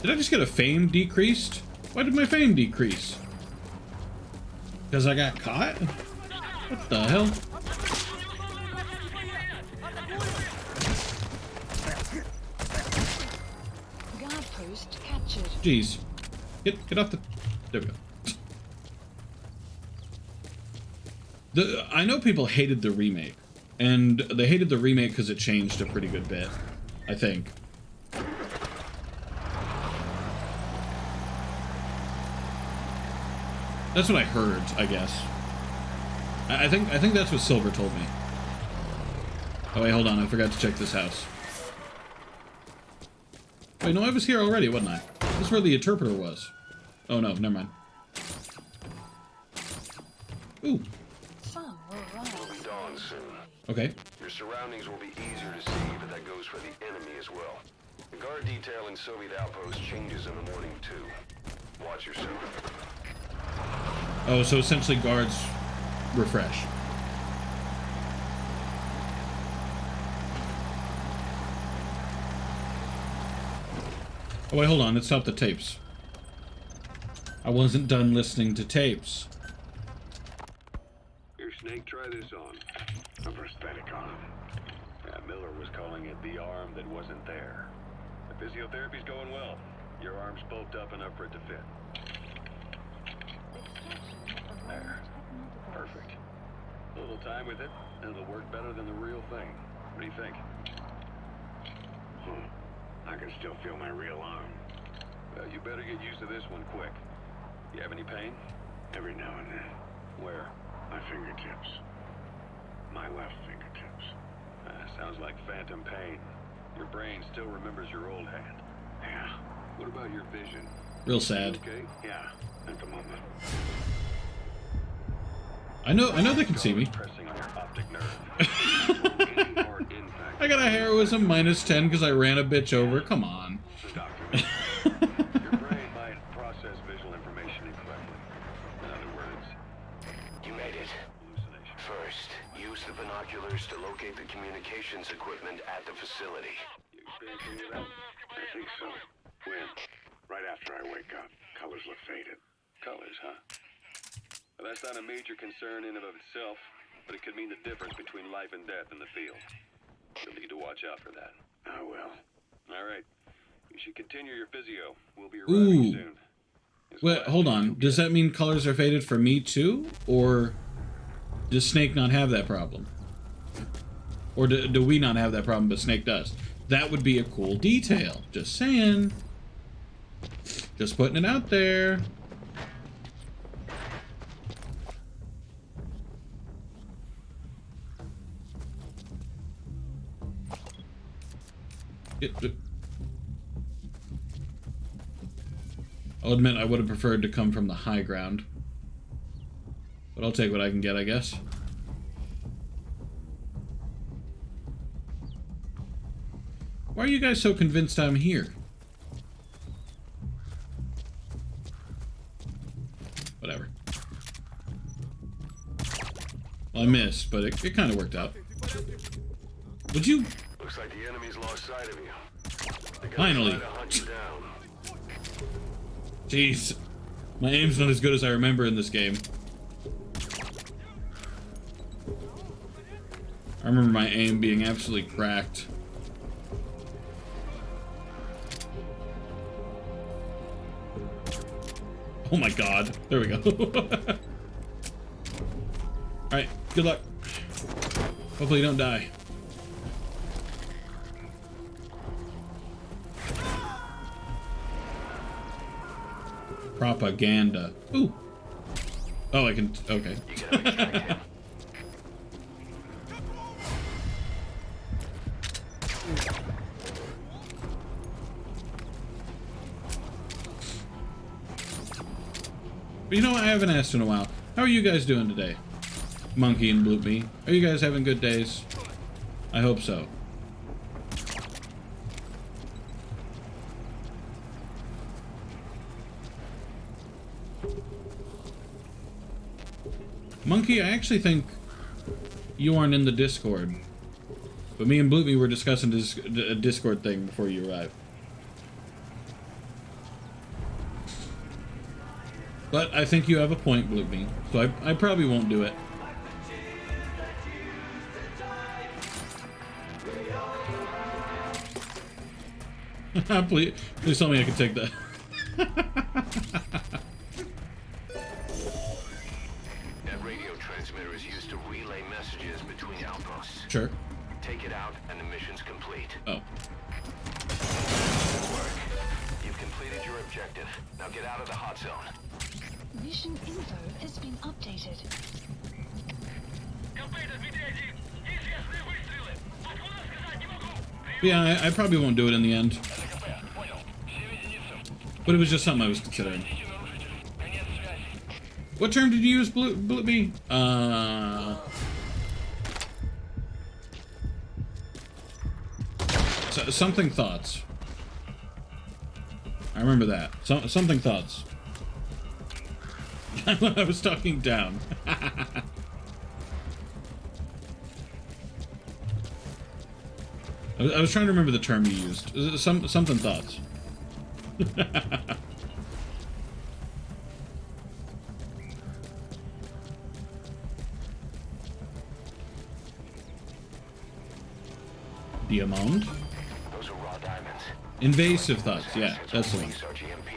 Did I just get a fame decreased? Why did my fame decrease? Because I got caught? What the hell? Guard post captured. Jeez. Get off the... There we go. I know people hated the remake. And they hated the remake because it changed a pretty good bit. I think. That's what I heard, I guess. I think that's what Silver told me. Oh wait, hold on, I forgot to check this house. Wait, no, I was here already, wasn't I? This is where the interpreter was. Oh no, never mind. Ooh. Sun will rise. It'll be dawn soon. Okay. Your surroundings will be easier to see, but that goes for the enemy as well. The guard detail in Soviet outpost changes in the morning too. Watch yourself. Oh, so essentially guards refresh. Oh wait, hold on, let's stop the tapes. I wasn't done listening to tapes. Here, Snake, try this on. A prosthetic arm. Yeah, Miller was calling it the arm that wasn't there. The physiotherapy's going well. Your arm's bulked up enough for it to fit. There. Perfect. A little time with it, and it'll work better than the real thing. What do you think? I can still feel my real arm. Well, you better get used to this one quick. You have any pain? Every now and then. Where? My fingertips. My left fingertips. Sounds like phantom pain. Your brain still remembers your old hand. Yeah. What about your vision? Real sad. Okay? Yeah. At the moment. I know they can see me. Pressing on your optic nerve. I got a heroism -10 because I ran a bitch over. Come on. Your brain might process visual information incorrectly. In other words, You made it. hallucination. First, use the binoculars to locate the communications equipment at the facility. You experiencing any of that? I think so. When? Right after I wake up. Colors look faded. Colors, huh? Well, that's not a major concern in and of itself, but it could mean the difference between life and death in the field. You'll need to watch out for that. I will. All right. You should continue your physio. We'll be arriving soon. Wait, hold on. Does that mean colors are faded for me too? Or does Snake not have that problem? Or do we not have that problem, but Snake does? That would be a cool detail. Just saying. Just putting it out there. I'll admit I would have preferred to come from the high ground. But I'll take what I can get, I guess. Why are you guys so convinced I'm here? Whatever. Well, I missed, but it kind of worked out. Would you... Looks like the enemy's lost sight of you. They're gonna Finally. try to hunt you down. Jeez. My aim's not as good as I remember in this game. I remember my aim being absolutely cracked. Oh my god. There we go. Alright, good luck. Hopefully you don't die. Propaganda. Ooh. Oh, I can... Okay. You gotta extract him. But you know what? I haven't asked in a while. How are you guys doing today? Monkey and Bloopme. Are you guys having good days? I hope so. Monkey, I actually think you aren't in the Discord. But me and Bloopme were discussing a Discord thing before you arrived. But I think you have a point, Bloopme. So I probably won't do it. Please tell me I can take that. That radio transmitter is used to relay messages between outposts. Sure. Take it out and the mission's complete. Oh. Good work. You've completed your objective. Now get out of the hot zone. Mission info has been updated. Yeah, I probably won't do it in the end. But it was just something I was considering. What term did you use, Blippi? Something thoughts. I remember that. Something thoughts. I was talking down. I was trying to remember the term you used. Something thoughts. Diamond? Those are raw diamonds. Invasive thoughts, yeah, that's the one. Our GMP.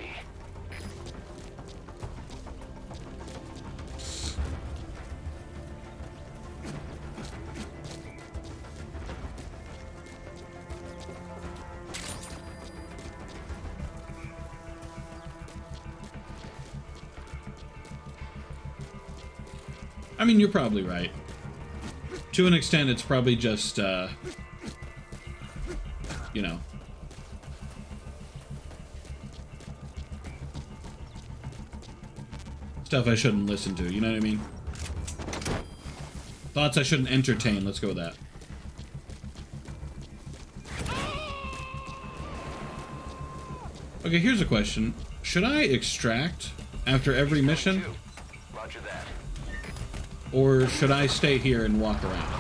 I mean, you're probably right. To an extent, it's probably just, you know. Stuff I shouldn't listen to, you know what I mean? Thoughts I shouldn't entertain, let's go with that. Okay, here's a question. Should I extract after every mission? Roger that. Or should I stay here and walk around?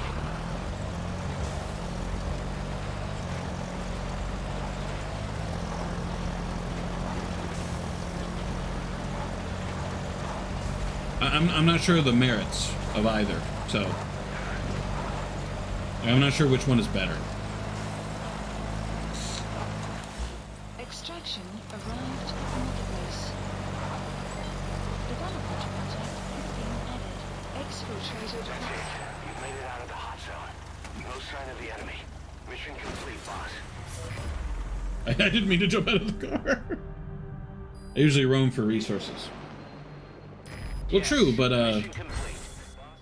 I'm not sure of the merits of either, so I'm not sure which one is better. Extraction arrived at Mother Base. Development project has been added. Exfiltrated. That's it. You've made it out of the hot zone. No sign of the enemy. Mission complete, boss. I didn't mean to jump out of the car. I usually roam for resources. Well, Yes, true, but mission complete.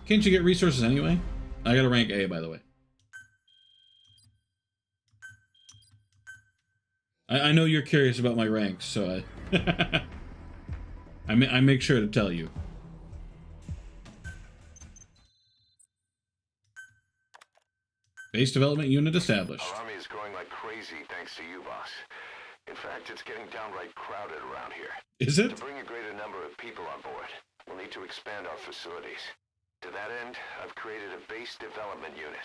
can't you get resources anyway? I got a rank A, by the way. I know you're curious about my ranks, so I make sure to tell you. Base development unit established. Our army is growing like crazy thanks to you, boss. In fact, it's getting downright crowded around here. Is To it? bring a greater number of people on board, we'll need to expand our facilities. To that end, I've created a base development unit.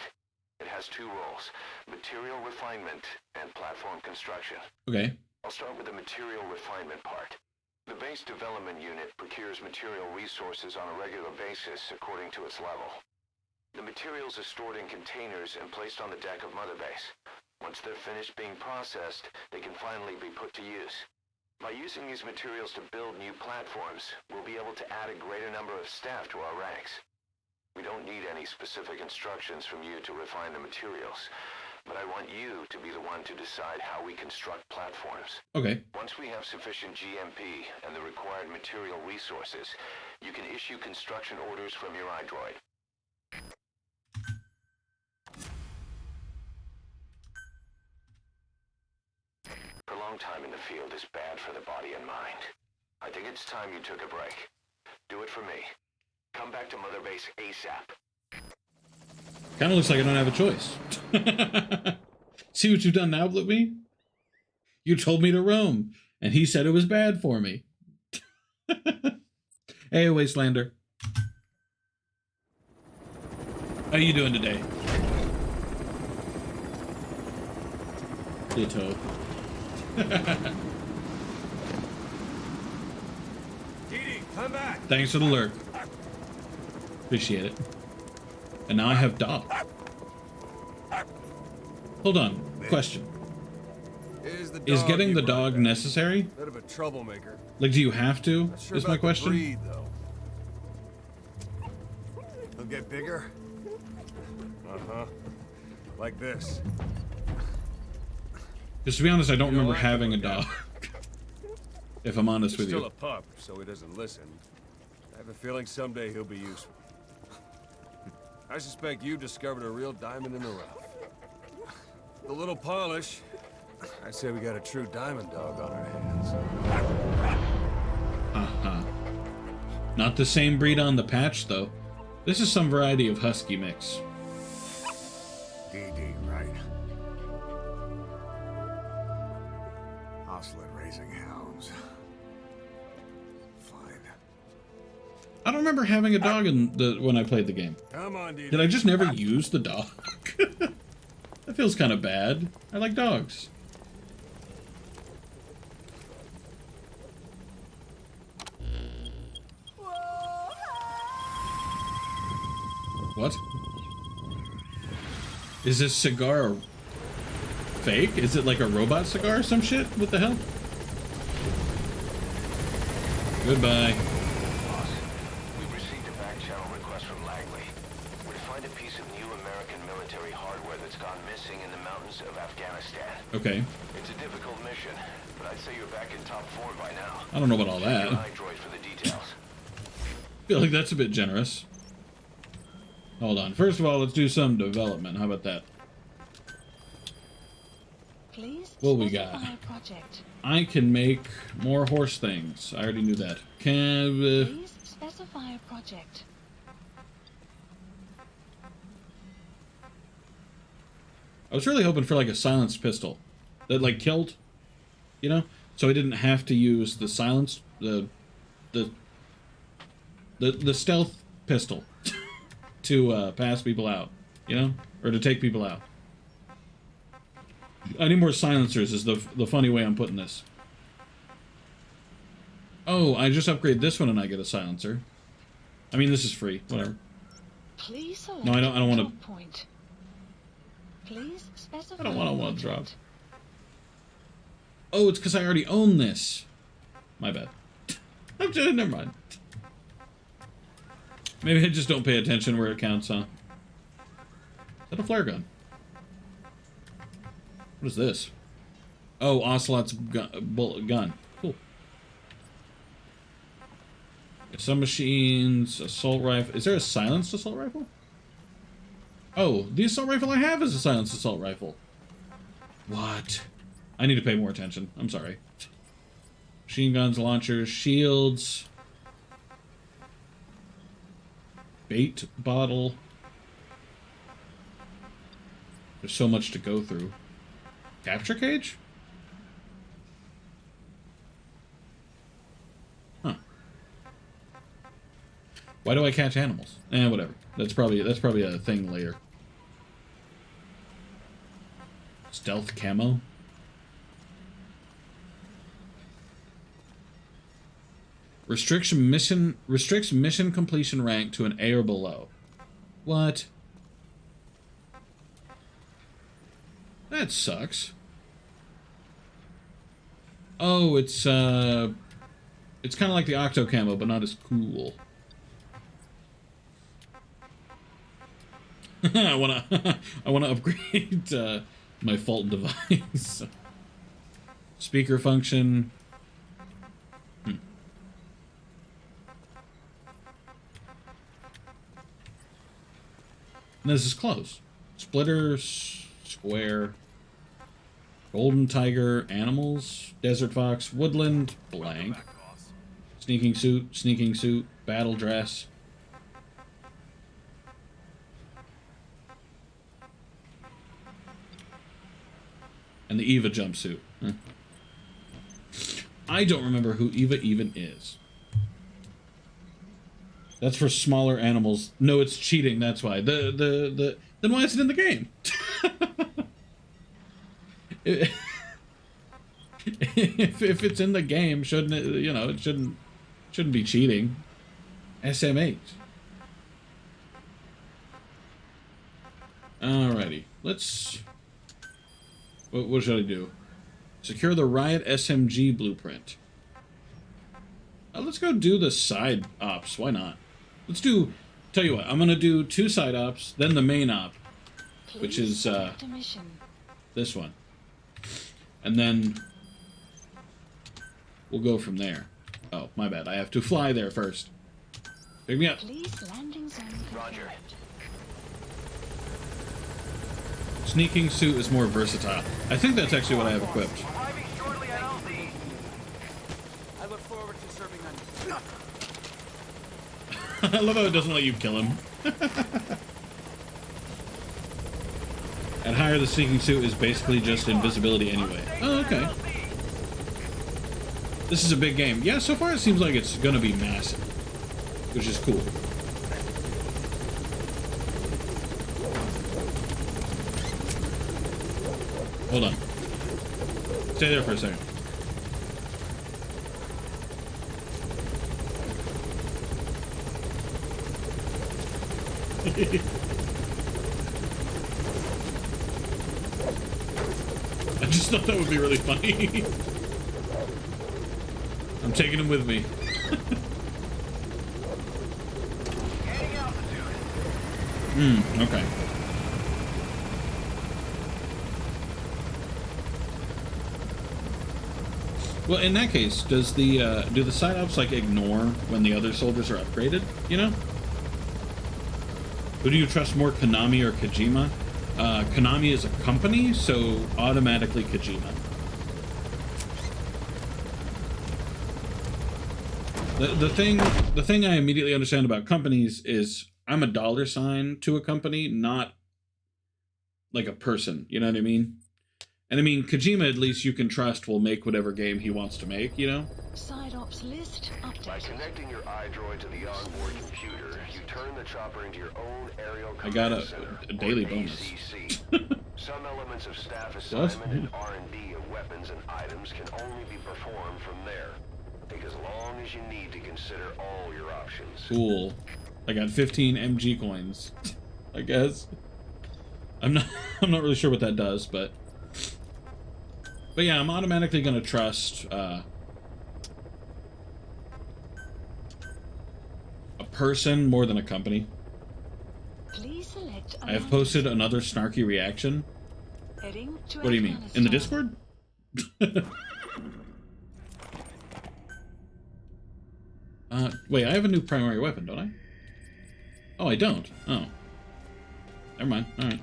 It has two roles, material refinement and platform construction. Okay. I'll start with the material refinement part. The base development unit procures material resources on a regular basis according to its level. The materials are stored in containers and placed on the deck of Mother Base. Once they're finished being processed, they can finally be put to use. By using these materials to build new platforms, we'll be able to add a greater number of staff to our ranks. We don't need any specific instructions from you to refine the materials, but I want you to be the one to decide how we construct platforms. Okay. Once we have sufficient GMP and the required material resources, you can issue construction orders from your iDroid. Prolonged time in the field is bad for the body and mind. I think it's time you took a break. Do it for me. Come back to Mother Base ASAP. Kind of looks like I don't have a choice. See what you've done now, Blippi? You told me to roam, and he said it was bad for me. Hey, Wastelander. How you doing today? Ditto. Didi, come back! Thanks for the lurk. Appreciate it. And now I have dog. Hold on. Question. Is getting the dog necessary? Bit of a troublemaker. Like, do you have to? Not sure Is my about the question. breed, though. He'll get bigger. Uh-huh. Like this. Because to be honest, I don't remember I have to having a look dog. out. If I'm honest He's with still you. a pup, so he doesn't listen. have a feeling someday he'll be useful. I suspect you discovered a real diamond in the rough. With a little polish, I'd say we got a true diamond dog on our hands. Not the same breed on the patch, though. This is some variety of husky mix. DD, right? Oslet raising hounds. Fine. I don't remember having a dog when I played the game. Come on, DD. Did I just never use the dog? That feels kind of bad. I like dogs. What? Is this cigar fake? Is it like a robot cigar or some shit? What the hell? Goodbye. Boss, we've received a back-channel request from Langley. We're to find a piece of new American military hardware that's gone missing in the mountains of Afghanistan. Okay. It's a difficult mission, but I'd say you're back in top form by now. I don't know about all Check that. your iDroid for the details. I feel like that's a bit generous. Hold on. First of all, let's do some development. How about that? Please What we specify got? a project. I can make more horse things. I already knew that. Please specify a project. I was really hoping for like a silenced pistol that like killed, you know, so I didn't have to use the silenced the stealth pistol to pass people out, you know, or to take people out. I need more silencers is the funny way I'm putting this. Oh, I just upgrade this one and I get a silencer. I mean, this is free. Whatever. Please select No, I don't want to. drop point. Please specify I don't want a to one drop. project. Oh, it's because I already own this. My bad. I'm just, never mind. Maybe I just don't pay attention where it counts, huh? Is that a flare gun? What is this? Oh, Ocelot's gun. Cool. Some machines, assault rifle. Is there a silenced assault rifle? Oh, the assault rifle I have is a silenced assault rifle. What? I need to pay more attention. I'm sorry. Machine guns, launchers, shields. Bait bottle. There's so much to go through. Capture cage? Huh. Why do I catch animals? Whatever. That's probably a thing later. Stealth camo? Restricts mission completion rank to an A or below. What? That sucks. Oh, it's kind of like the Octo camo, but not as cool. I wanna upgrade my Fulton device. Speaker function. This is close. Splitters, square, golden tiger, animals, desert fox, woodland, blank, sneaking suit, battle dress. And the Eva jumpsuit. Huh. I don't remember who Eva even is. That's for smaller animals. No, it's cheating. That's why. Then why is it in the game? If it's in the game, shouldn't it? You know, it shouldn't be cheating. SMH. Alrighty, let's. What should I do? Secure the Riot SMG blueprint. Let's go do the side ops. Why not? Let's do. Tell you what, I'm gonna do 2 side ops, then the main op, which is this one, and then we'll go from there. Oh, my bad. I have to fly there first. Pick me up. Police landing zone Roger. confirmed. Sneaking suit is more versatile. I think that's actually what I have equipped. Arriving shortly at LZ. I look forward to serving on. I love how it doesn't let you kill him. At higher, the sneaking suit is basically just invisibility anyway. Oh, okay. This is a big game. Yeah, so far it seems like it's gonna be massive, which is cool. Hold on. Stay there for a second. I just thought that would be really funny. I'm taking him with me. Okay. Well, in that case, does the do the side ops like ignore when the other soldiers are upgraded? You know? Who do you trust more, Konami or Kojima? Konami is a company, so automatically Kojima. The thing I immediately understand about companies is I'm a dollar sign to a company, not like a person. You know what I mean? And I mean, Kojima, at least you can trust, will make whatever game he wants to make, you know? Side ops list By updated. connecting your iDroid to the onboard computer, you turn the chopper into your own aerial I got command center, a daily or bonus. ACC. Some elements of staff assignment and R&D of weapons and items can only be performed from there. Take as long as you need to consider all your options. Cool. I got 15 MG coins, I guess. I'm not really sure what that does, but yeah, I'm automatically gonna trust a person more than a company. Please select I have posted another snarky reaction. Heading to What do you mean? In the Afghanistan. Discord? Wait, I have a new primary weapon, don't I? Oh, I don't. Oh. Never mind. Alright.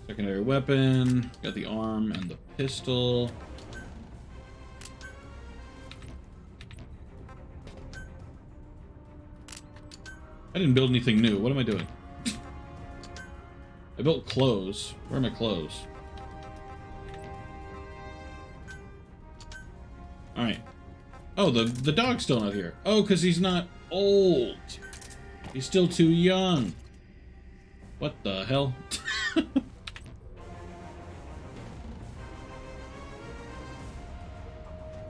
Secondary weapon. Got the arm and the pistol. I didn't build anything new. What am I doing? I built clothes. Where are my clothes? Alright. Oh, the dog's still not here. Oh, because he's not old. He's still too young. What the hell?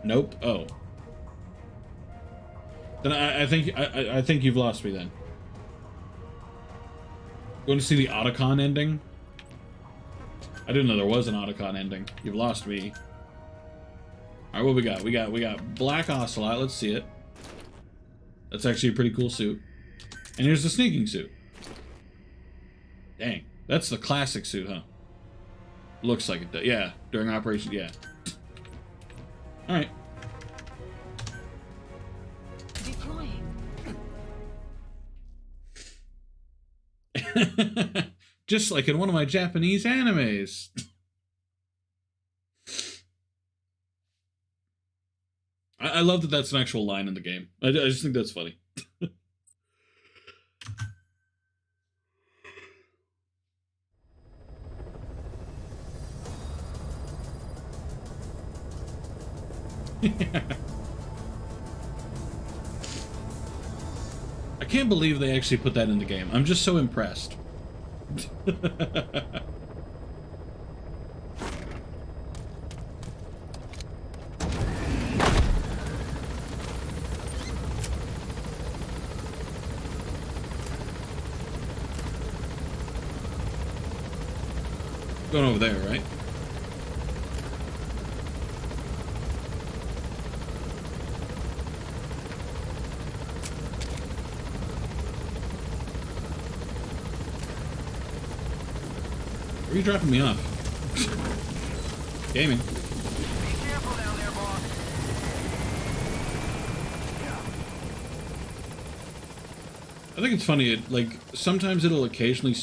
Nope. Oh. Then I think you've lost me then. Going to see the Otacon ending? I didn't know there was an Otacon ending. You've lost me. Alright, what we got? We got Black Ocelot. Let's see it. That's actually a pretty cool suit. And here's the sneaking suit. Dang. That's the classic suit, huh? Looks like it does. Yeah, during Operation, yeah. Alright. Deploying. Just like in one of my Japanese animes. I love that that's an actual line in the game. I just think that's funny. I can't believe they actually put that in the game. I'm just so impressed. Going over there, right? Where are you dropping me off? Gaming. Be careful down there, boss. think it's funny. Like sometimes it'll occasionally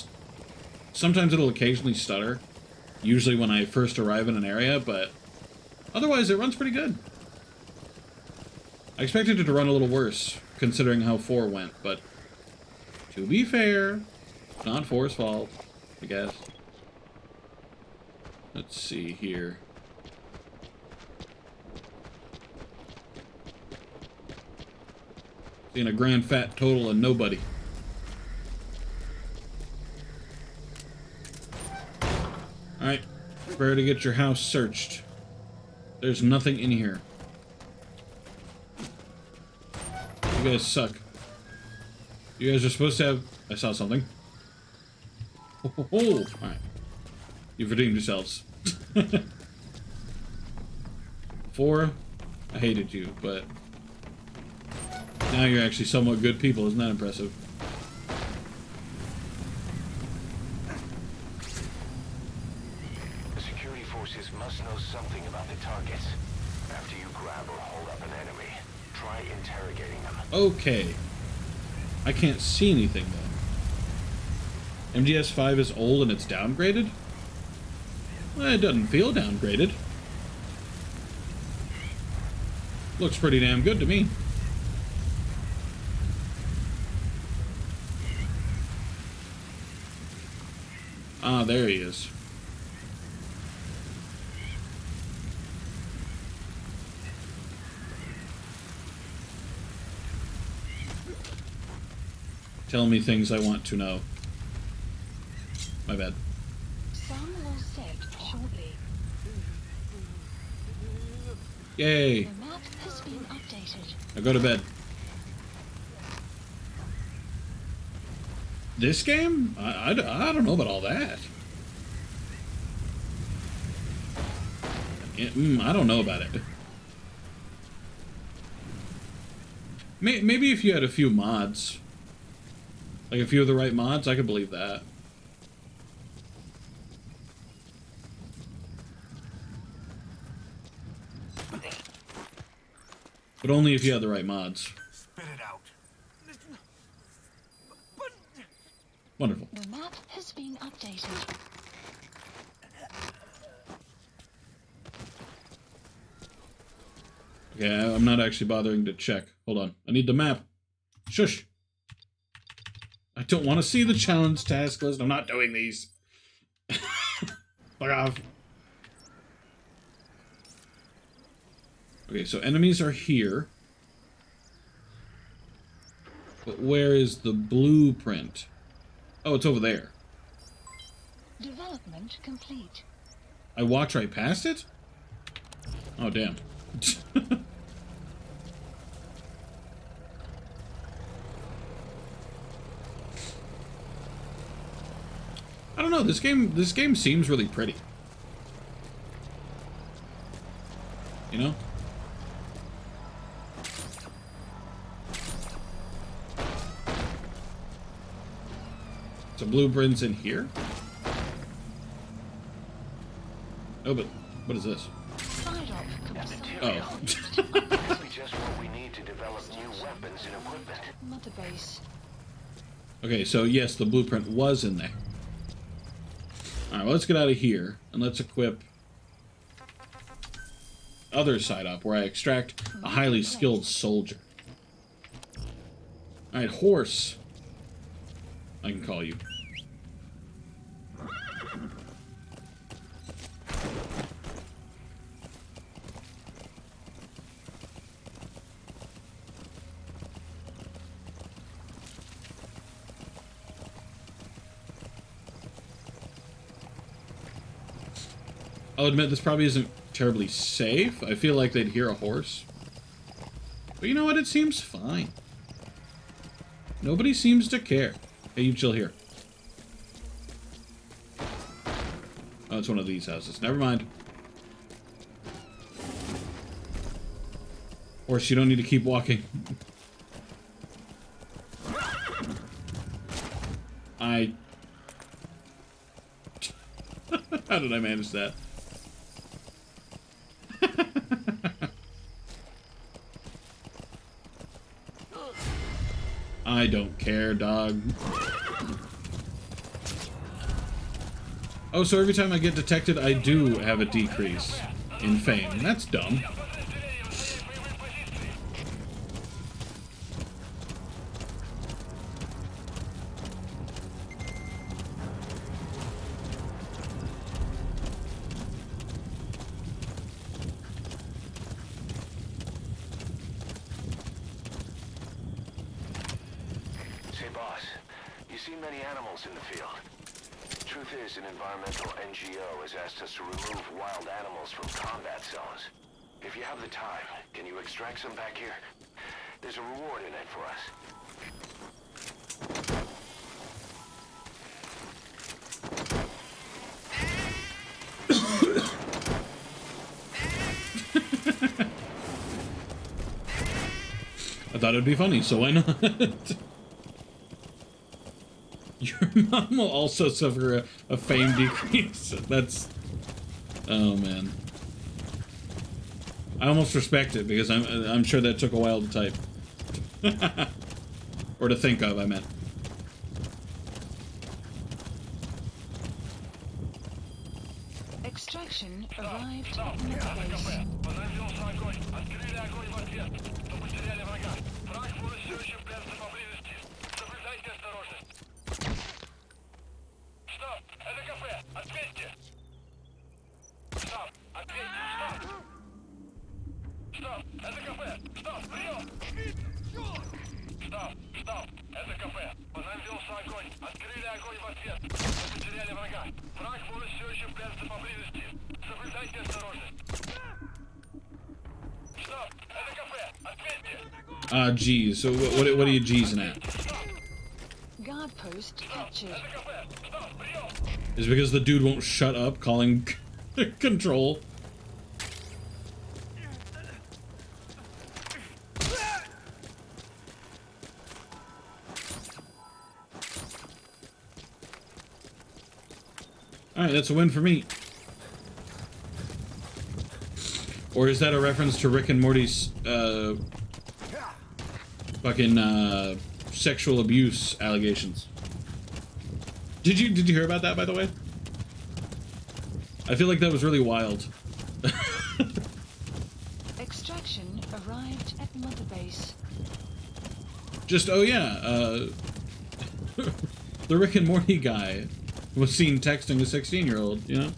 stutter. Usually when I first arrive in an area, but otherwise it runs pretty good. I expected it to run a little worse, considering how 4 went, but to be fair, it's not 4's fault, I guess. Let's see here. Seeing a grand fat total and nobody. Alright, prepare to get your house searched. There's nothing in here. You guys suck. You guys are supposed to have... I saw something. Oh, alright. You've redeemed yourselves. 4, I hated you, but... now you're actually somewhat good people. Isn't that impressive? The security forces must know something about the targets. After you grab or hold up an enemy, try interrogating them. Okay. I can't see anything, though. MGS5 is old and it's downgraded? Well, it doesn't feel downgraded. Looks pretty damn good to me. Ah, there he is. Tell me things I want to know. My bad. Some will set shortly. Yay. The map has been updated. Now go to bed. This game? I don't know about all that. I don't know about it. Maybe if you had a few mods. Like a few of the right mods, I could believe that. But only if you had the right mods. Spit it out. Wonderful. The map has been updated. Okay, I'm not actually bothering to check. Hold on. I need the map. Shush. I don't want to see the challenge task list. I'm not doing these. Fuck off. Okay, so enemies are here. But where is the blueprint? Oh, it's over there. Development complete. I walked right past it? Oh, damn. I don't know, this game seems really pretty. You know? So blueprints in here? Oh, but what is this? Side op complete. Oh. Exactly just what we need to develop new weapons and equipment. Mother base. Okay, so yes, the blueprint was in there. Alright, well, let's get out of here, and let's equip other side up, where I extract a highly skilled soldier. Alright, horse. I can call you. I'll admit this probably isn't terribly safe. I feel like they'd hear a horse. But you know what? It seems fine. Nobody seems to care. Hey, you chill here. Oh, it's one of these houses. Never mind. Horse, you don't need to keep walking. How did I manage that? I don't care, dog. Oh, so every time I get detected, I do have a decrease in fame. That's dumb. Many animals in the field. Truth is, an environmental NGO has asked us to remove wild animals from combat zones. If you have the time, can you extract some back here? There's a reward in it for us. I thought it'd be funny, so why not? Your mom will also suffer a fame decrease. That's... Oh, man. I almost respect it, because I'm sure that took a while to type. Or to think of, I meant. Extraction arrived at Mother Base. Geez. So what are you geezing at? Guard post captured. Is it because the dude won't shut up calling control? Alright, that's a win for me. Or is that a reference to Rick and Morty's, fucking, sexual abuse allegations? Did you hear about that, by the way? I feel like that was really wild. Extraction arrived at Mother Base. Just, oh yeah, the Rick and Morty guy was seen texting a 16-year-old, you know?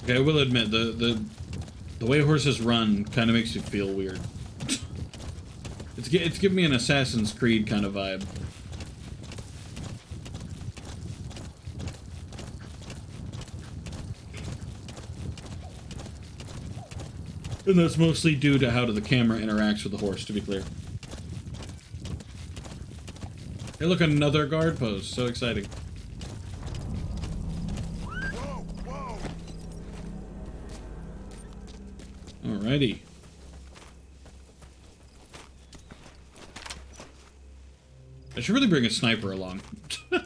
Okay, I will admit, the way horses run kind of makes you feel weird. It's giving me an Assassin's Creed kind of vibe. And that's mostly due to how the camera interacts with the horse, to be clear. Hey, look, another guard post. So exciting. Alrighty. I should really bring a sniper along. I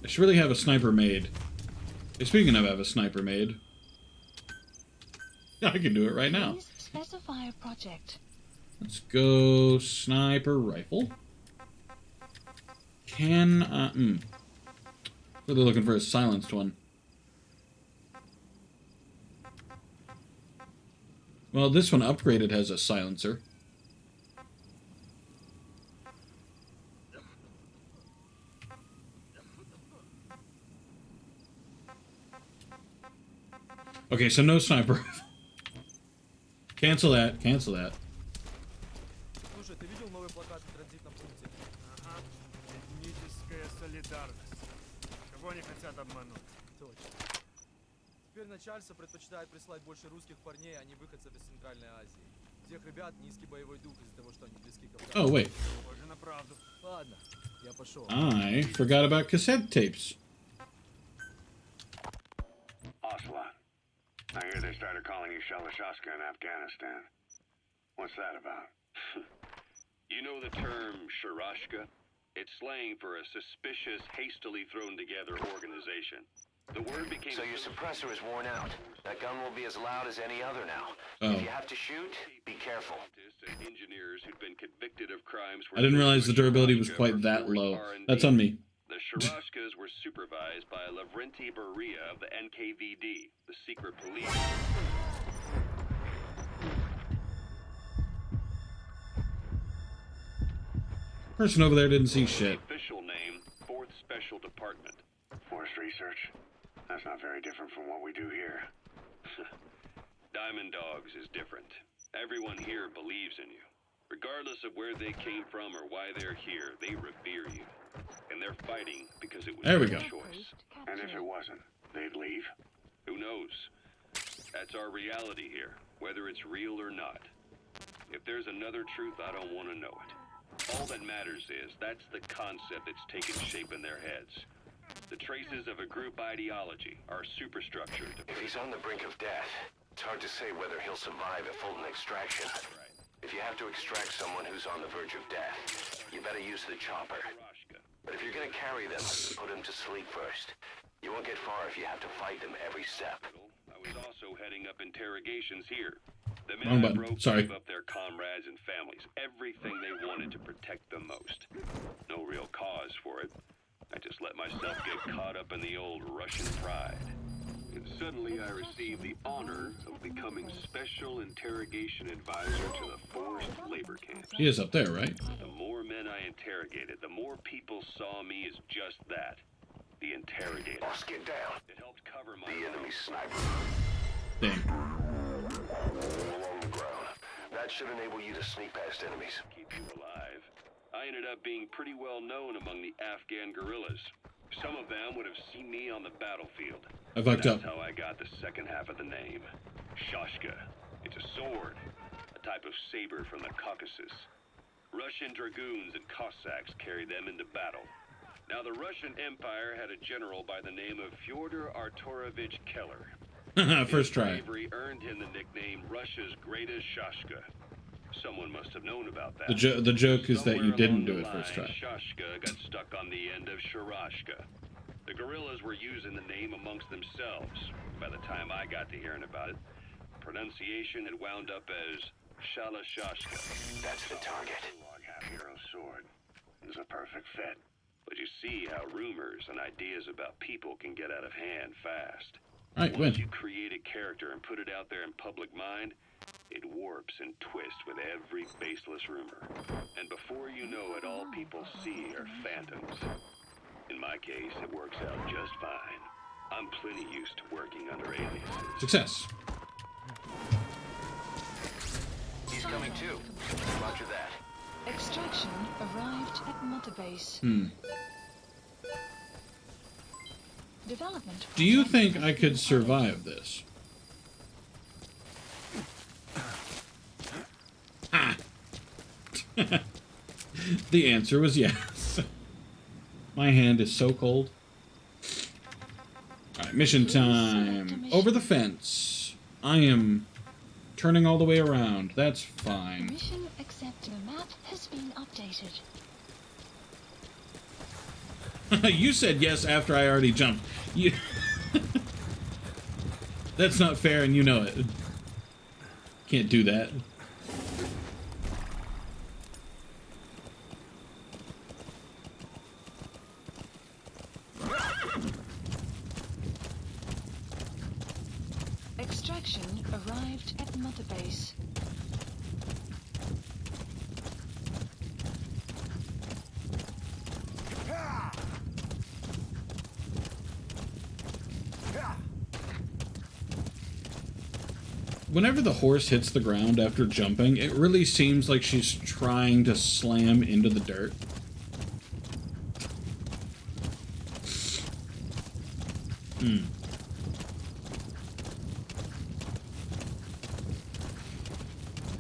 should really have a sniper made. Hey, speaking of have a sniper made, I can do it right now. Please specify a project. Let's go sniper rifle. Really looking for a silenced one. Well, this one upgraded has a silencer. Okay, so no sniper. Cancel that, cancel that. Слушай, ты видел новый плакат в транзитном пункте? Ага. Этническая солидарность. Кого они хотят обмануть? Точно. Теперь начальство предпочитает прислать больше русских парней, а не выходцев из Центральной Азии. Тех ребят низкий боевой дух из-за того, что они близки к Афгану. Oh, wait. Похоже на правду. Ладно, я пошел. I forgot about cassette tapes. Osla, I hear they started calling you Shalashaska in Afghanistan. What's that about? You know the term Sharashka? It's slang for a suspicious, hastily thrown together organization. The word became... So your suppressor is worn out. That gun will be as loud as any other now. Oh. If you have to shoot, be careful. Scientists and engineers who'd been convicted of crimes were... I didn't realize the durability was quite that low. That's on me. The Sharashkas were supervised by Lavrenti Beria of the NKVD, the secret police. Person over there didn't see shit. The official name, 4th Special Department. Forced research? That's not very different from what we do here. Diamond Dogs is different. Everyone here believes in you. Regardless of where they came from or why they're here, they revere you. And they're fighting because it was There we their go. choice. And if it wasn't, they'd leave? Who knows? That's our reality here, whether it's real or not. If there's another truth, I don't want to know it. All that matters is that's the concept that's taken shape in their heads. The traces of a group ideology, our superstructure. If he's on the brink of death, it's hard to say whether he'll survive a Fulton extraction. Right. If you have to extract someone who's on the verge of death, you better use the chopper. Rashka. But if you're gonna carry them, put them to sleep first. You won't get far if you have to fight them every step. I was also heading up interrogations here. The Wrong men I button. broke Sorry. gave up their comrades and families, everything they wanted to protect them most. No real cause for it. I just let myself get caught up in the old Russian pride. And suddenly I received the honor of becoming Special Interrogation Advisor to the forced labor camps. He is up there, right? The more men I interrogated, the more people saw me as just that. The interrogator. Boss, get down. It helped cover my... The enemy sniper. Damn. Along the ground. That should enable you to sneak past enemies. Keep you alive. I ended up being pretty well known among the Afghan guerrillas. Some of them would have seen me on the battlefield. I fucked up. That's how I got the second half of the name. Shashka. It's a sword. A type of saber from the Caucasus. Russian dragoons and Cossacks carried them into battle. Now the Russian Empire had a general by the name of Fyodor Arturovich Keller. First try. His bravery earned him the nickname Russia's greatest Shashka. Someone must have known about that. The joke is that you Somewhere didn't along do the it first line, try. Shashka got stuck on the end of Sharashka. The guerrillas were using the name amongst themselves. By the time I got to hearing about it, pronunciation had wound up as Shalashashka. That's the target. Log half-hero sword. It's a perfect fit. But you see how rumors and ideas about people can get out of hand fast. Alright, Once win. you create a character and put it out there in public mind, it warps and twists with every baseless rumor. And before you know it, all people see are phantoms. In my case, it works out just fine. I'm plenty used to working under aliases. Success. He's coming too. Roger that. Extraction arrived at Mother Base. Development. Do you think I could survive this? Ah. The answer was yes. My hand is so cold. Alright, mission time. Over the fence. I am turning all the way around. That's fine. Mission accepted. The map has been updated. You said yes after I already jumped. You... That's not fair, and you know it. Can't do that. Extraction arrived at Mother Base. Whenever the horse hits the ground after jumping, it really seems like she's trying to slam into the dirt.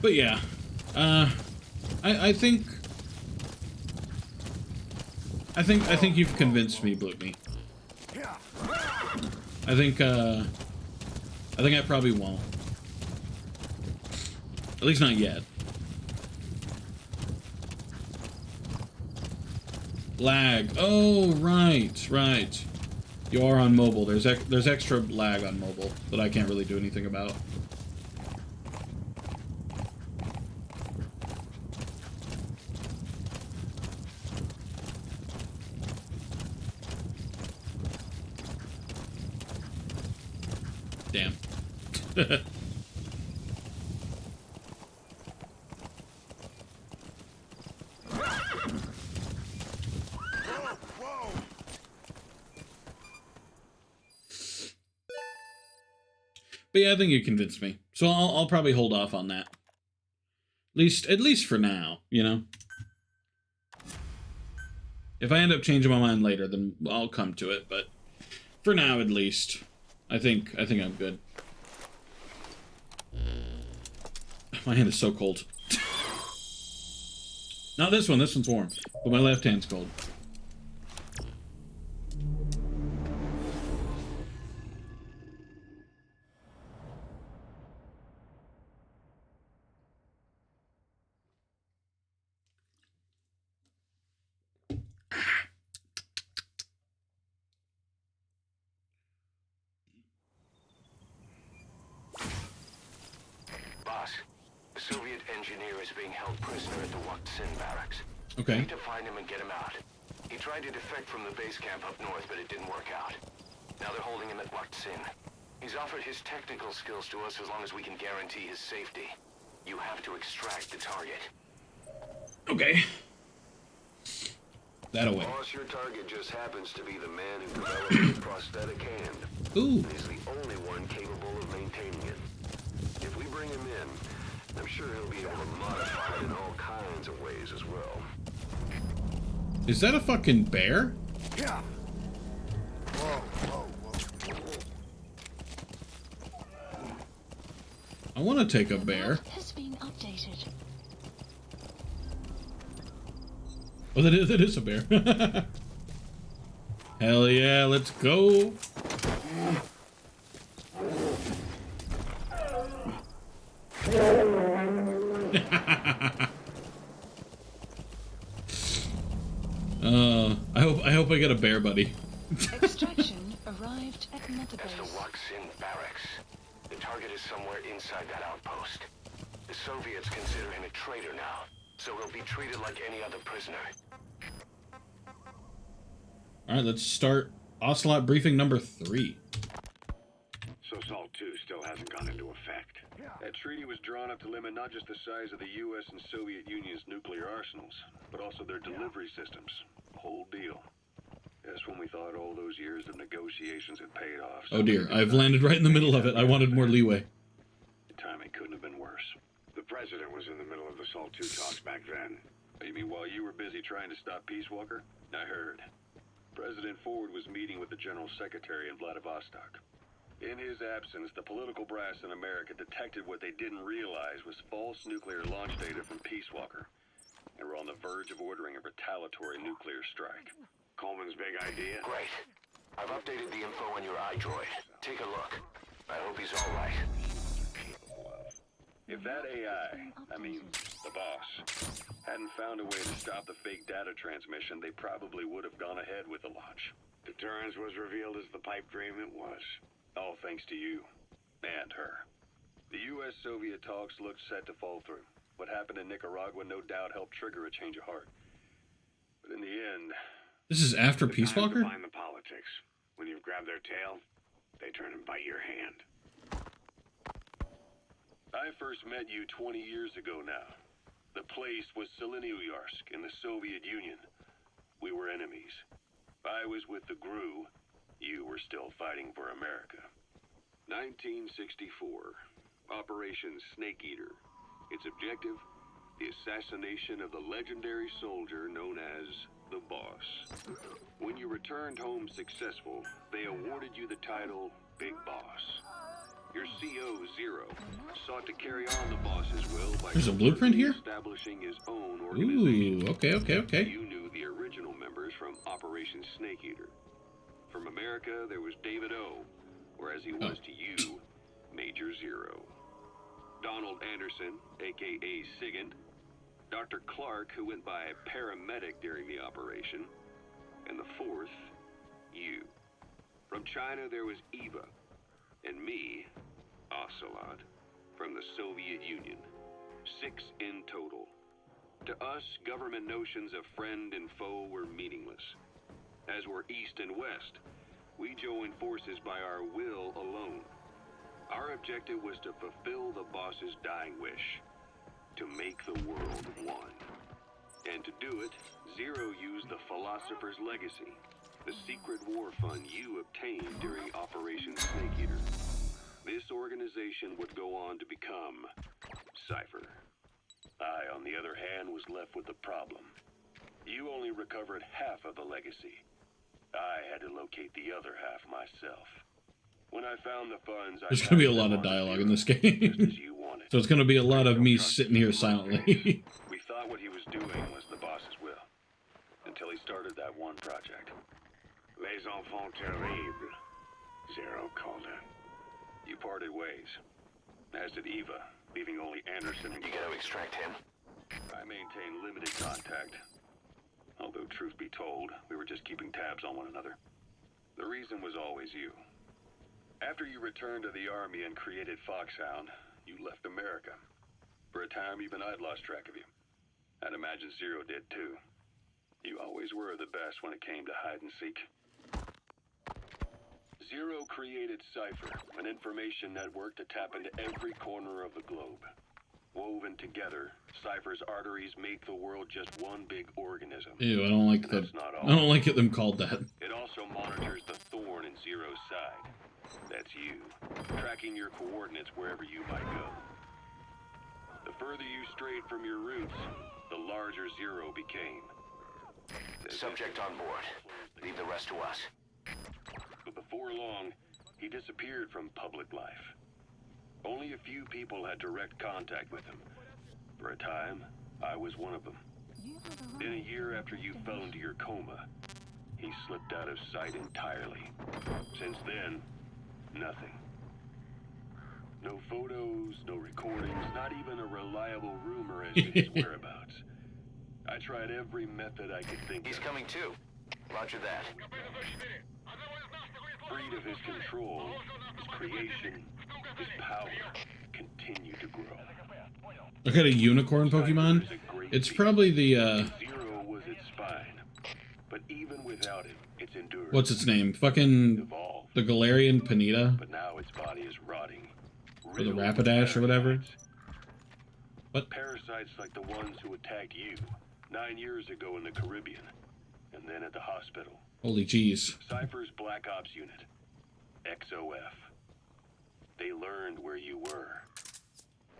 But yeah, I think you've convinced me, Bloopy. I think I think I probably won't. At least not yet. Lag. Oh, right, right. You are on mobile. There's extra lag on mobile that I can't really do anything about. Damn. But yeah, I think you convinced me. So I'll probably hold off on that. At least for now, you know? If I end up changing my mind later, then I'll come to it, but for now at least, I think I'm good. My hand is so cold. Not this one, this one's warm, but my left hand's cold. Boss, the Soviet engineer is being held prisoner at the Waksin barracks. Okay. We need to find him and get him out. He tried to defect from the base camp up north, but it didn't work out. Now they're holding him at Waksin. He's offered his technical skills to us as long as we can guarantee his safety. You have to extract the target. Okay. That away. Boss, your target just happens to be the man who developed the prosthetic hand. Ooh. He's the only one capable of maintaining it. If we bring him in, I'm sure he'll be able to modify it in all kinds of ways as well. Is that a fucking bear? Yeah. Whoa. I want to take a bear. Has been updated. Oh, that is a bear. Hell yeah, let's go. I hope I get a bear buddy. Extraction arrived at Mother That's the Base. Waksin barracks. The target is somewhere inside that outpost. The Soviets consider him a traitor now, so he'll be treated like any other prisoner. Alright, let's start Ocelot briefing number 3. So SALT II still hasn't gone into effect. That treaty was drawn up to limit not just the size of the U.S. and Soviet Union's nuclear arsenals, but also their delivery systems. The whole deal. That's when we thought all those years of negotiations had paid off. Oh dear, I've landed right in the middle of it. I wanted more leeway. The timing couldn't have been worse. The president was in the middle of the SALT II talks back then. You mean while you were busy trying to stop Peace Walker? I heard. President Ford was meeting with the General Secretary in Vladivostok. In his absence, the political brass in America detected what they didn't realize was false nuclear launch data from Peace Walker. They were on the verge of ordering a retaliatory nuclear strike. Coleman's big idea? Great. I've updated the info on your iDroid. Take a look. I hope he's all right. If that AI, I mean, the boss, hadn't found a way to stop the fake data transmission, they probably would have gone ahead with the launch. Deterrence was revealed as the pipe dream it was. All thanks to you. And her. The U.S.-Soviet talks looked set to fall through. What happened in Nicaragua no doubt helped trigger a change of heart. But in the end... This is after Peace Walker? Mind the politics. When you've grabbed their tail, they turn and bite your hand. I first met you 20 years ago now. The place was Selenouyarsk in the Soviet Union. We were enemies. I was with the GRU. You were still fighting for America. 1964. Operation Snake Eater. Its objective? The assassination of the legendary soldier known as the Boss. When you returned home successful, they awarded you the title Big Boss. Your CO, Zero, sought to carry on the boss's will by There's a blueprint here? establishing his own organization. Ooh, okay. You knew the original members from Operation Snake Eater. From America, there was David O, or as he was to you, Major Zero. Donald Anderson, aka Sigint. Dr. Clark, who went by paramedic during the operation. And the fourth, you. From China, there was Eva. And me, Ocelot, from the Soviet Union. 6 in total. To us, government notions of friend and foe were meaningless. As were East and West, we joined forces by our will alone. Our objective was to fulfill the boss's dying wish, to make the world one. And to do it, Zero used the Philosopher's Legacy, the secret war fund you obtained during Operation Snake Eater. This organization would go on to become Cypher. I, on the other hand, was left with the problem. You only recovered half of the legacy. I had to locate the other half myself. When I found the funds, There's going to be a lot of dialogue in this game. So it's going to be a lot of me sitting here silently. We thought what he was doing was the boss's will. Until he started that one project. Les enfants terribles, Zero called it. You parted ways. As did Eva, leaving only Anderson and You gotta extract him. I maintained limited contact. Although, truth be told, we were just keeping tabs on one another. The reason was always you. After you returned to the Army and created Foxhound, you left America. For a time, even I'd lost track of you. I'd imagine Zero did too. You always were the best when it came to hide and seek. Zero created Cypher, an information network to tap into every corner of the globe. Woven together, Cypher's arteries make the world just one big organism. Ew, I don't like them called that. It also monitors the thorn in Zero's side. That's you, tracking your coordinates wherever you might go. The further you strayed from your roots, the larger Zero became. Subject on board. Leave the rest to us. But before long, he disappeared from public life. Only a few people had direct contact with him. For a time, I was one of them. Then a year after you fell into your coma, he slipped out of sight entirely. Since then, nothing. No photos, no recordings, not even a reliable rumor as to his whereabouts. I tried every method I could think He's of. coming too. Roger that. Freed of his control, his creation, his power continued to grow. Look at a unicorn Pokemon. It's probably the, Zero was its spine, but even without it, its endurance what's its name? Fucking evolved. the Galarian Panita? But now its body is rotting. Or the Rapidash or whatever? What? Parasites like the ones who attacked you 9 years ago in the Caribbean, and then at the hospital. Holy jeez. Cypher's Black Ops Unit, XOF. They learned where you were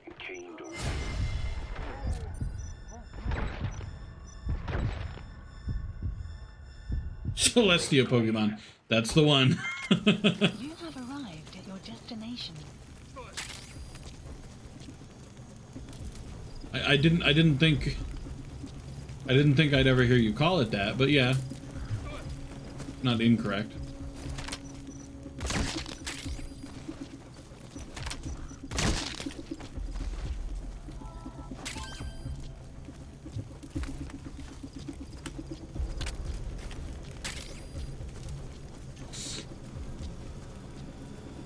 and came to. Celestia Pokemon. That's the one. You have arrived at your destination. I didn't think I'd ever hear you call it that, but yeah. Not incorrect.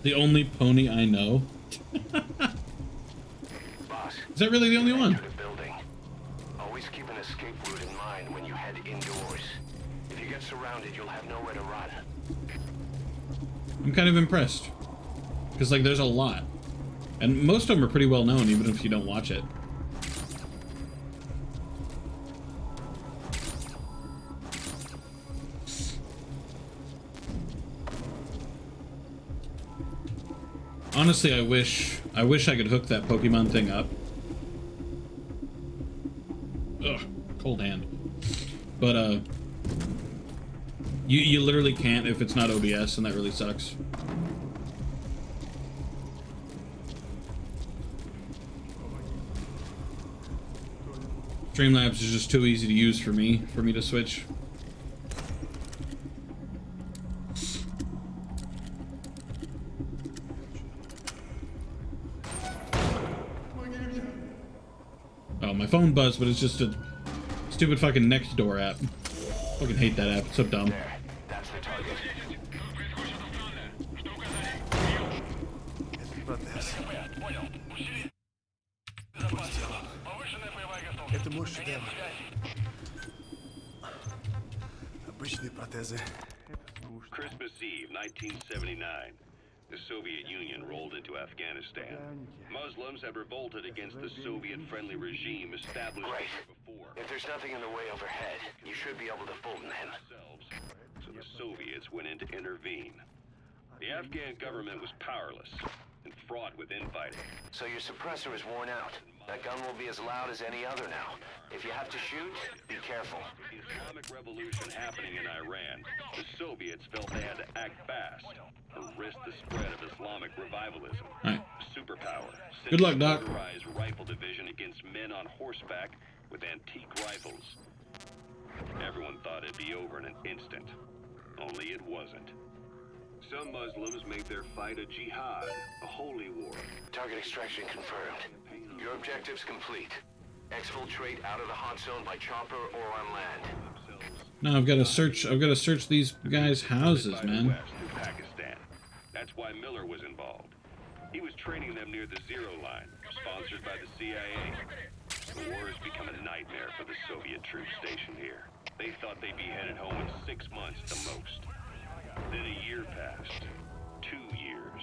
The only pony I know. Boss. Is that really the only one? Enter the building. Always keep an escape route in mind when you head indoors. If you get surrounded, you'll have nowhere to run. I'm kind of impressed. Because, like, there's a lot. And most of them are pretty well known, even if you don't watch it. Honestly, I wish I could hook that Pokemon thing up. Ugh, cold hand. But, you literally can't if it's not OBS, and that really sucks. Streamlabs is just too easy to use for me to switch. Oh, my phone buzzed, but it's just a stupid fucking Nextdoor app. Fucking hate that app. It's so dumb. There. That's the target. Это мой шедевр. Обычные протезы. Christmas Eve, 1979. The Soviet Union rolled into Afghanistan. Muslims had revolted against the Soviet-friendly regime established Great. the year before. If there's nothing in the way overhead, you should be able to fool them then. So the Soviets went in to intervene. The Afghan government was powerless and fraught with infighting. So your suppressor is worn out. That gun will be as loud as any other now. If you have to shoot, be careful. With the Islamic Revolution happening in Iran, the Soviets felt they had to act fast or risk the spread of Islamic revivalism. Alright. Superpower. Good luck, Doc. Motorized rifle division against men on horseback with antique rifles. Everyone thought it'd be over in an instant. Only it wasn't. Some Muslims made their fight a jihad, a holy war. Target extraction confirmed. Your objective's complete. Exfiltrate out of the hot zone by chopper or on land. Now I've got to search these guys' houses, By the man. west through Pakistan. That's why Miller was involved. He was training them near the Zero Line, sponsored by the CIA. The war has become a nightmare for the Soviet troops stationed here. They thought they'd be headed home in 6 months at the most. Then a year passed. 2 years.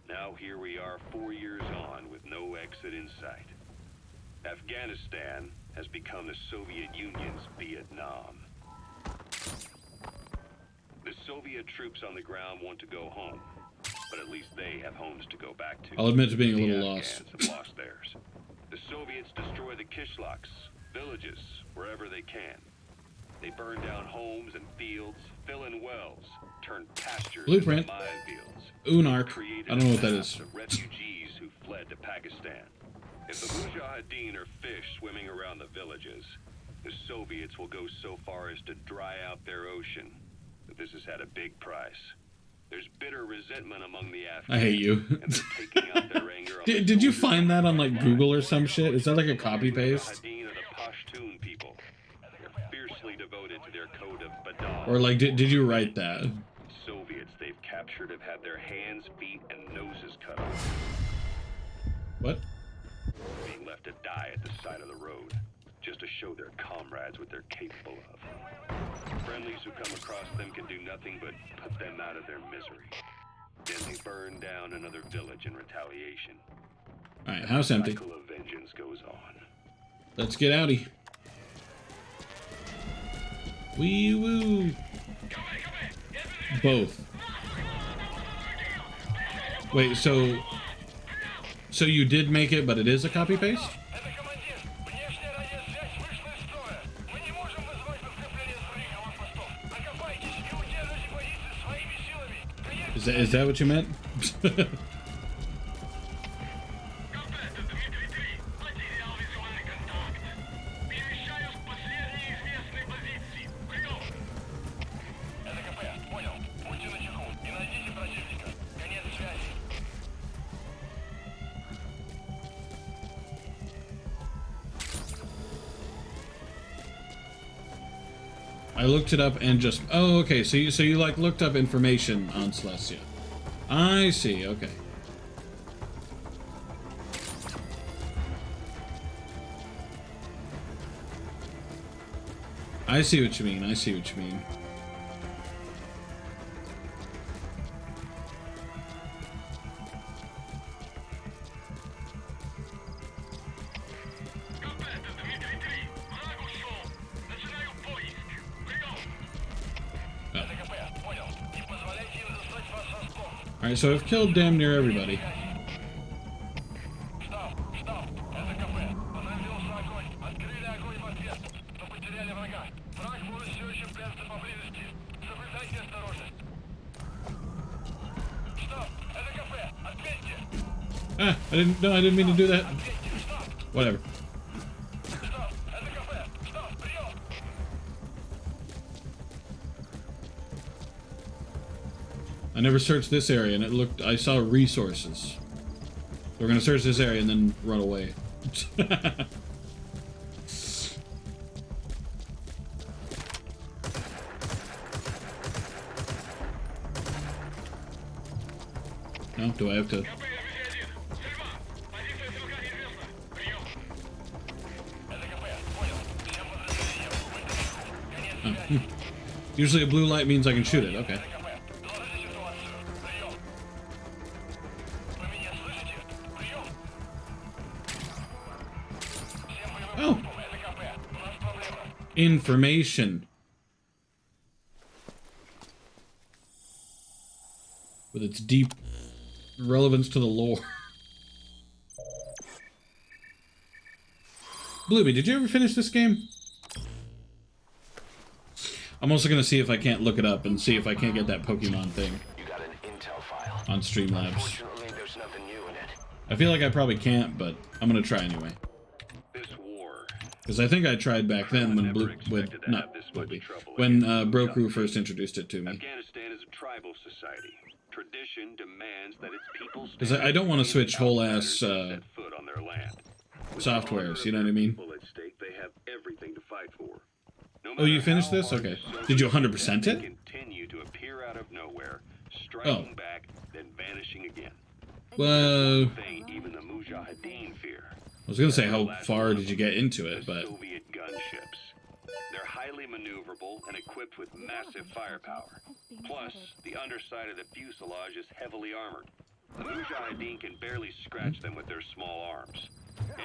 Now here we are 4 years on with no exit in sight. Afghanistan has become the Soviet Union's Vietnam. The Soviet troops on the ground want to go home, but at least they have homes to go back to. I'll admit to being a The little lost. Afghans have lost theirs. The Soviets destroy the kishlaks, villages, wherever they can. They burn down homes and fields, fill in wells, turn pastures Blueprint. into minefields. Unark. Created I don't know what that a is. mass of refugees who fled to Pakistan. If the Mujahideen are fish swimming around the villages, the Soviets will go so far as to dry out their ocean. But this has had a big price. There's bitter resentment among the Afghans. I hate you. And they're taking out their anger on the Did you soldiers. find that on like Google or some shit? Is that like a copy paste? Mujahideen are the Pashtun people. They're fiercely devoted to their code of Badal. Or like did you write that? Soviets they've captured have had their hands, feet, and noses cut off, What? being left to die at the side of the road, just to show their comrades what they're capable of. Friendlies who come across them can do nothing but put them out of their misery. Then they burn down another village in retaliation. Alright, house empty. The cycle of vengeance goes on. Let's get outie. Wee woo. Both. Wait, so you did make it, but it is a copy paste? Is that what you meant? I looked it up and just... Oh, okay. So you like looked up information on Celestia. I see. Okay. I see what you mean. I see what you mean. Alright, so I've killed damn near everybody. Ah, I didn't mean to do that. Whatever. I never searched this area, and I saw resources. We're gonna search this area and then run away. Oh, do I have to? Oh, Usually a blue light means I can shoot it. Okay. Oh. Information. With its deep relevance to the lore. Bluey, did you ever finish this game? I'm also gonna see if I can't look it up and see if I can't get that Pokemon thing You got an intel file. on Streamlabs. Unfortunately, there's nothing new in it. I feel like I probably can't, but I'm gonna try anyway. This war. Because I think I tried back then when Brokeru first introduced it to me. Afghanistan is a tribal society. Tradition demands that its people Because I don't want to switch whole ass set foot on their land. softwares, you know what I mean? People at stake, they have everything to fight for. No Oh, you matter finished how this? hard Okay. the Soviets Did you 100% attempt, they it? continue to appear out of nowhere, striking Oh. back, then vanishing again. Well, Thing even the Mujahideen fear. I was gonna say, how far did you get into it, The but... Soviet gunships. They're highly maneuverable and equipped with massive firepower. Plus, the underside of the fuselage is heavily armored. The Mujahideen can barely scratch them with their small arms.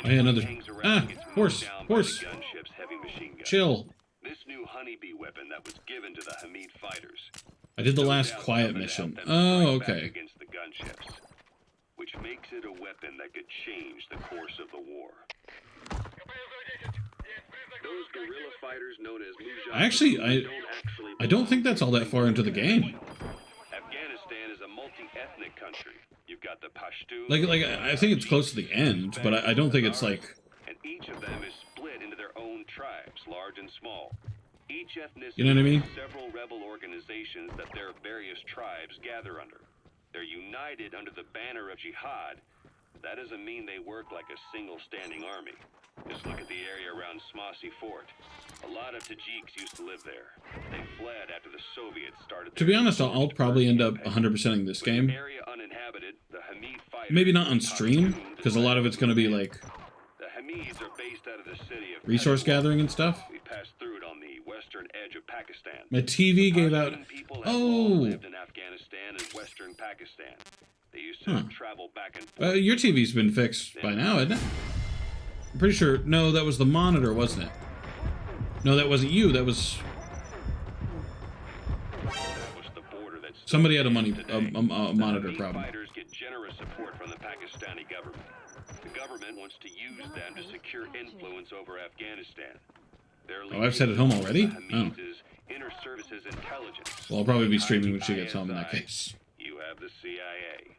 I had another... Hangs around Ah, and gets mowed horse, down by horse. the gunship's heavy machine guns. Chill. This new honeybee weapon that was given to the Hamid fighters. I did the No last doubt quiet coming to mission. help them Oh, strike back okay. Against the gunships, which makes it a weapon that could change the course of the war. Those guerrilla fighters known as Mujahideen I don't think that's all that far into the game. Afghanistan is a multi-ethnic country. You've got the Pashtun. Like I think it's close to the end, but I don't think it's like... And each of them is split into their own tribes, large and small. Each ethnicity You know what I mean? has several rebel organizations that their various tribes gather under. They're united under the banner of jihad. That doesn't mean they work like a single standing army. Just look at the area around Smossy Fort. A lot of Tajiks used to live there. They fled after the Soviets started. To be honest, I'll probably end up 100%ing this game. Area uninhabited, the Hamid fighters, Maybe not on stream, because a lot of it's going to be like the Hamids are based out of the city of resource gathering and stuff. We passed through it on the western edge of Pakistan. My TV gave out... Pashtun people have long Oh! lived in Afghanistan and western Pakistan. They used to travel back and forth. Your TV's been fixed by now, isn't it? I'm pretty sure... No, that was the monitor, wasn't it? No, that wasn't you. That was... That was the border that Somebody had a today. monitor Hamid problem. Fighters get generous support from the Pakistani government. The government wants to use them to secure influence over Afghanistan. Their Oh, I've said it home already? the Hamids is inter-services intelligence. Well, I'll probably be streaming when she gets home in that ISI. case. You have the CIA.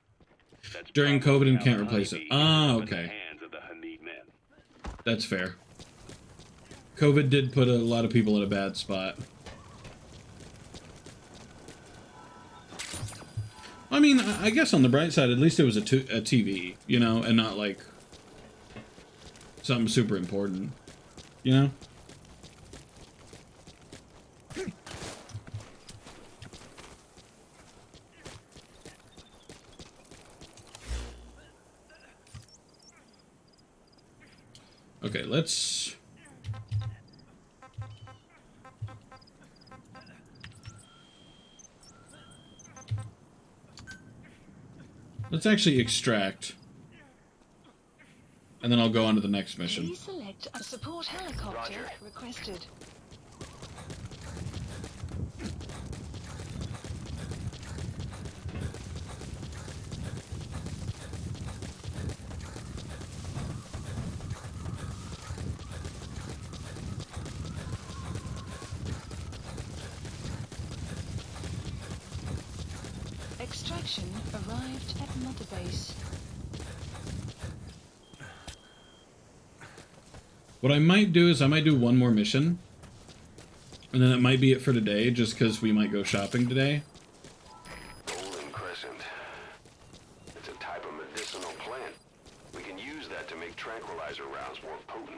That's During probably COVID and how can't the replace it. honeybee Ah, ended up in okay. the hands of the Hamid men. That's fair. COVID did put a lot of people in a bad spot. I mean, I guess on the bright side, at least it was a TV, you know, and not like something super important, you know? Okay, let's... Let's actually extract. And then I'll go on to the next mission. Please select a support helicopter Roger. requested. Extraction arrived at Mother Base. What I might do is I might do one more mission. And then it might be it for today, just because we might go shopping today. Golden Crescent. It's a type of medicinal plant. We can use that to make tranquilizer rounds more potent.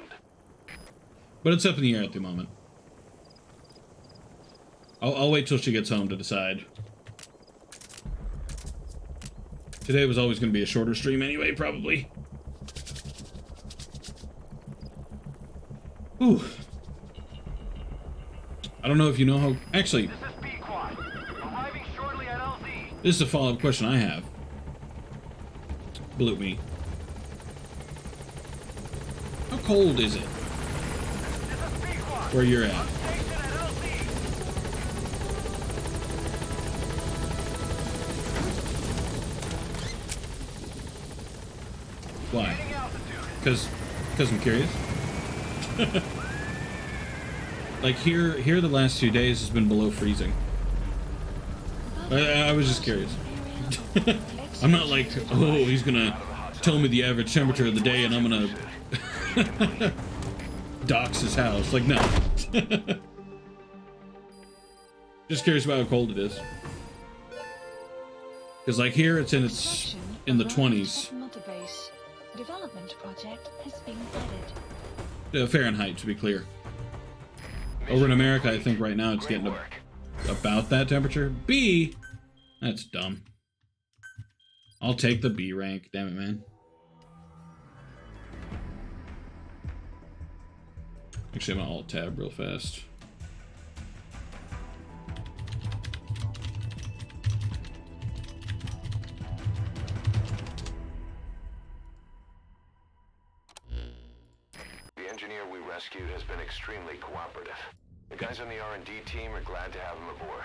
But it's up in the air at the moment. I'll wait till she gets home to decide. Today was always going to be a shorter stream anyway, probably. Ooh. I don't know if you know how... Actually, This is B-Quad. Arriving shortly at LZ. this is a follow-up question I have. Blew me. How cold is it? Where you're at? Why? Because I'm curious. Like here the last 2 days has been below freezing. I was just curious. I'm not like, oh, he's gonna tell me the average temperature of the day and I'm gonna dox his house. Like, no. Just curious about how cold it is. Because like here it's in the 20s. Development project has been added. Fahrenheit, to be clear. Over in America, I think right now it's getting about that temperature. B? That's dumb. I'll take the B rank, damn it, man. Actually, I'm gonna alt-tab real fast. The engineer we rescued has been extremely cooperative. The guys on the R&D team are glad to have him aboard.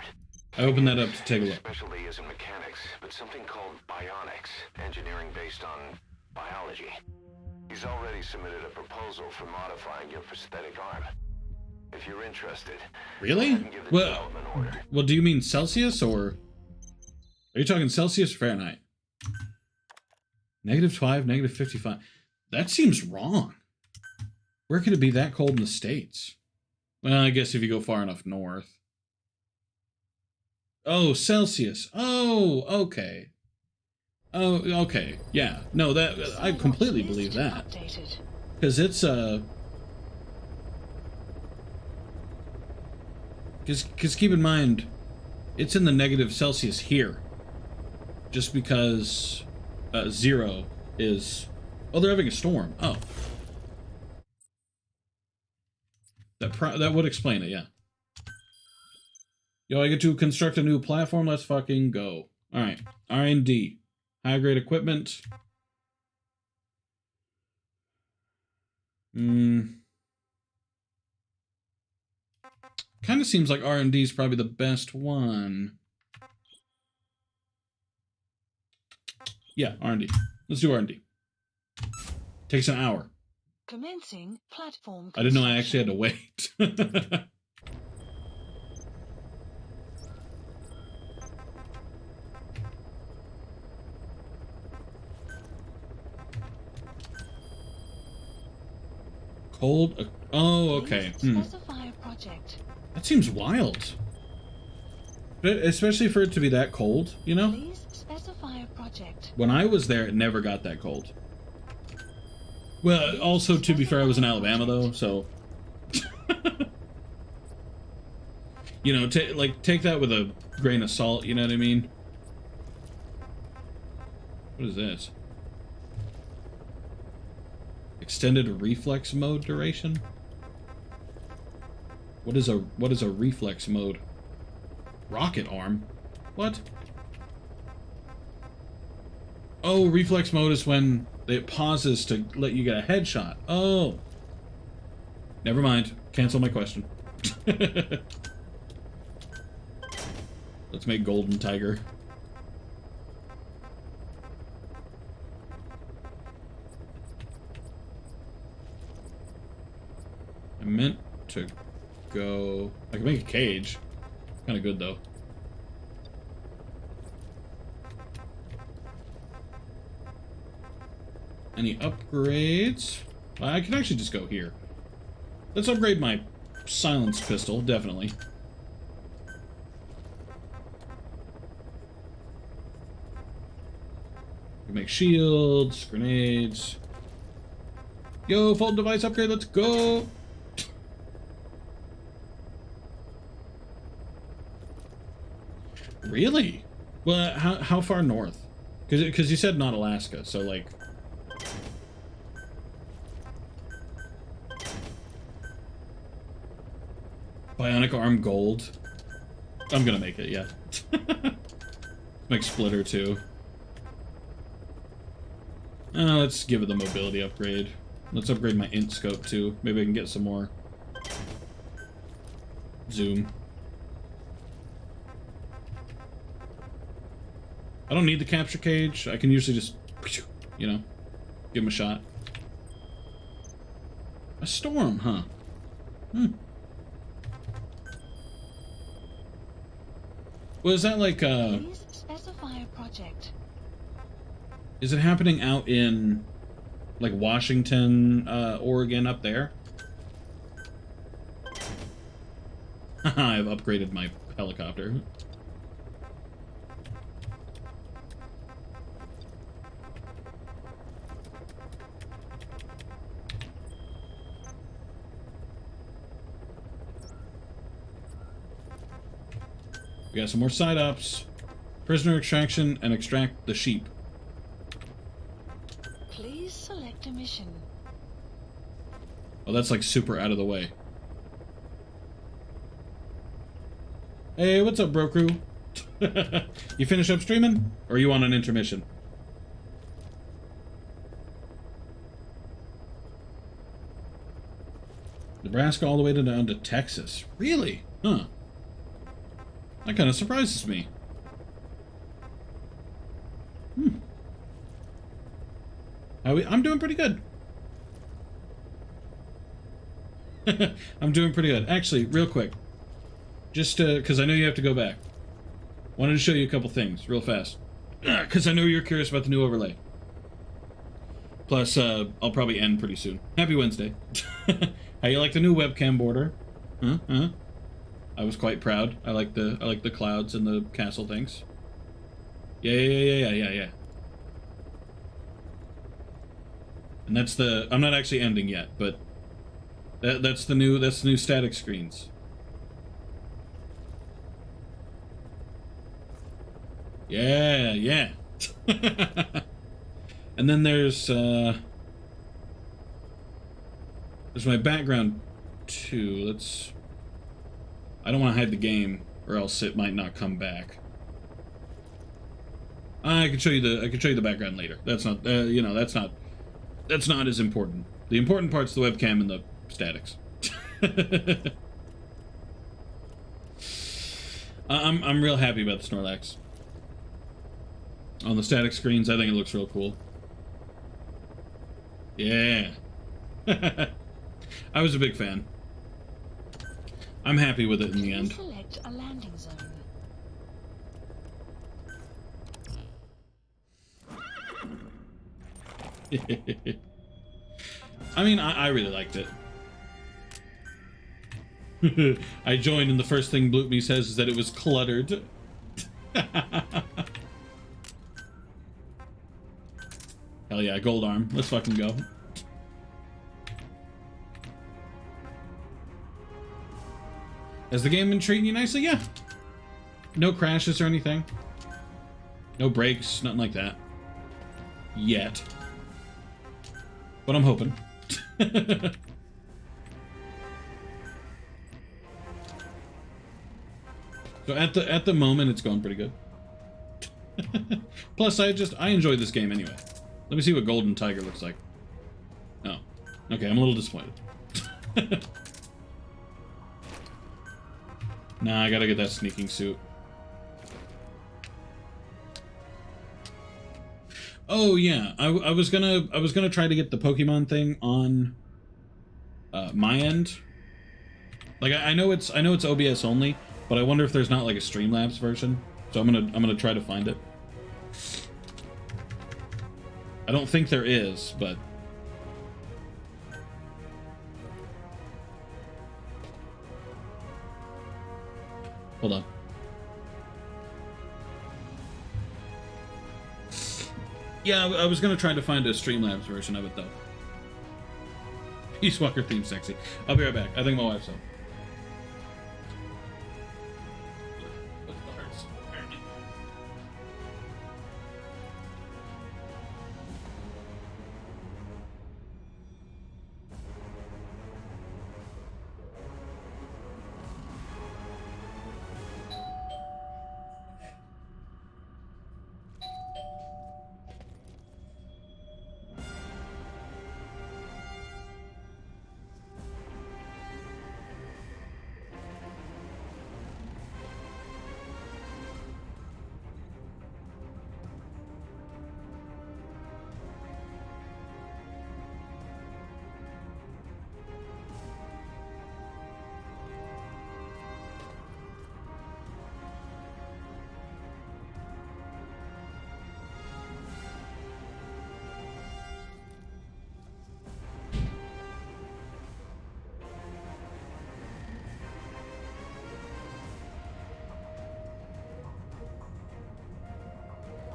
I opened that up to take a His look. specialty isn't mechanics, but something called bionics, engineering based on biology. He's already submitted a proposal for modifying your prosthetic arm. If you're interested, Really? go ahead and give the development order. Well, do you mean Celsius or... Are you talking Celsius or Fahrenheit? -5, -55. That seems wrong. Where could it be that cold in the States? Well, I guess if you go far enough north. Oh, Celsius. Oh, okay. Oh, okay. Yeah. No, that I completely believe that. Because it's Because keep in mind, it's in the negative Celsius here. Just because 0 is... Oh, they're having a storm. Oh. That would explain it, yeah. Yo, I get to construct a new platform. Let's fucking go. All right, R&D, high grade equipment. Kind of seems like R&D is probably the best one. Yeah, R&D. Let's do R&D. Takes an hour. Commencing platform. I didn't know I actually had to wait. Cold? Oh, okay. Specify a project. That seems wild. Especially for it to be that cold, you know? Please specify a project. When I was there, it never got that cold. Well, also, to be fair, I was in Alabama, though, so... you know, take that with a grain of salt, you know what I mean? What is this? Extended reflex mode duration? What is a reflex mode? Rocket arm? What? Oh, reflex mode is when it pauses to let you get a headshot. Oh. Never mind. Cancel my question. Let's make Golden Tiger. I meant to go... I can make a cage. Kind of good, though. Any upgrades? I can actually just go here. Let's upgrade my silence pistol, definitely. We make shields, grenades. Yo, full device upgrade, let's go! Really? Well, how far north? Because you said not Alaska, so like... Bionic arm gold. I'm gonna make it, yeah. Make splitter too. Let's give it the mobility upgrade. Let's upgrade my int scope too. Maybe I can get some more zoom. I don't need the capture cage. I can usually just, you know, give him a shot. A storm, huh? Well, is that like Please specify a project. is it happening out in like Washington, Oregon up there? I've upgraded my helicopter. We got some more side ups. Prisoner extraction and extract the sheep. Please select a mission. Oh, that's like super out of the way. Hey, what's up, bro crew? You finish up streaming? Or are you on an intermission? Nebraska all the way down to Texas. Really? Huh. That kind of surprises me. I'm doing pretty good. I'm doing pretty good. Actually, real quick. Just because I know you have to go back. Wanted to show you a couple things real fast. Because I know you're curious about the new overlay. Plus, I'll probably end pretty soon. Happy Wednesday. How you like the new webcam border? Huh? I was quite proud. I like the clouds and the castle things. Yeah. And that's the... I'm not actually ending yet, but that's the new static screens. Yeah. And then there's my background too. Let's... I don't want to hide the game, or else it might not come back. I can show you the background later. That's not you know, that's not as important. The important part's the webcam and the statics. I'm real happy about the Snorlax. On the static screens, I think it looks real cool. Yeah. I was a big fan. I'm happy with it in the end. Select a landing zone. I mean, I really liked it. I joined and the first thing Bloop Me says is that it was cluttered. Hell yeah, gold arm. Let's fucking go. Has the game been treating you nicely? Yeah. No crashes or anything. No breaks, nothing like that. Yet. But I'm hoping. So at the moment, it's going pretty good. Plus, I enjoy this game anyway. Let me see what Golden Tiger looks like. Oh. Okay, I'm a little disappointed. Nah, I gotta get that sneaking suit. Oh yeah, I was gonna try to get the Pokemon thing on my end. Like I know it's OBS only, but I wonder if there's not like a Streamlabs version. So I'm gonna try to find it. I don't think there is, but hold on. Yeah, I was gonna try to find a Streamlabs version of it though. Peace Walker theme sexy. I'll be right back. I think my wife's up.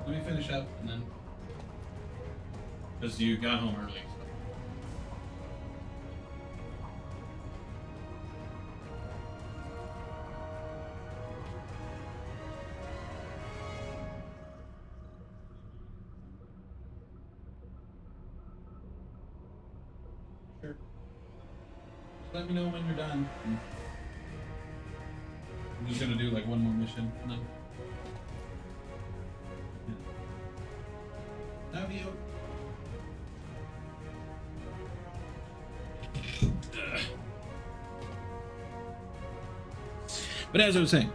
Let me finish up and then, because you got home early. Sure. Just let me know when you're done. I'm just gonna do like one more mission and then. Love you. But as I was saying,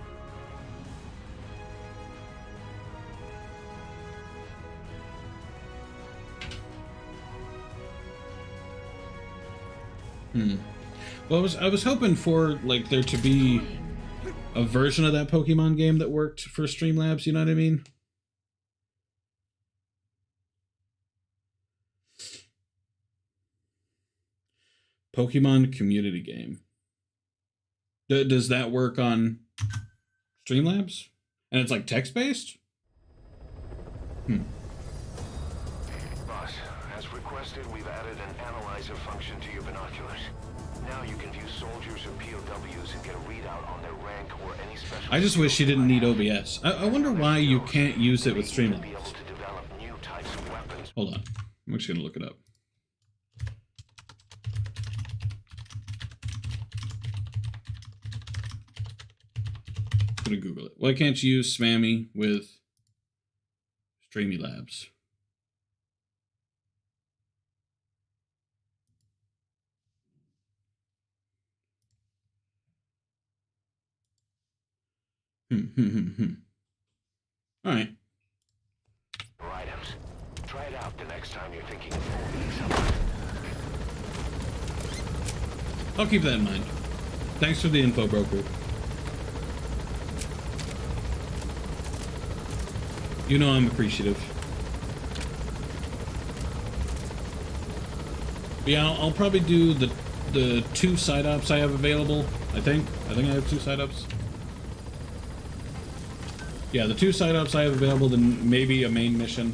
well, I was hoping for like there to be a version of that Pokemon game that worked for Streamlabs. You know what I mean? Pokemon community game. Does that work on Streamlabs? And it's like text-based? Boss, as requested, we've added an analyzer function to your binoculars. Now you can view soldiers or POWs and get a readout on their rank or any special... I just wish you didn't need OBS. I wonder why you can't use it with Streamlabs. Be able to develop new types of weapons. Hold on. I'm just gonna look it up. I'm gonna Google it. Why can't you use Smammy with Streamlabs? All right. Items. Try it out the next time you're thinking of moving something. I'll keep that in mind. Thanks for the info, broker. You know I'm appreciative. But yeah, I'll probably do the 2 side ops I have available. I think I have 2 side ops. Yeah, the 2 side ops I have available, then maybe a main mission,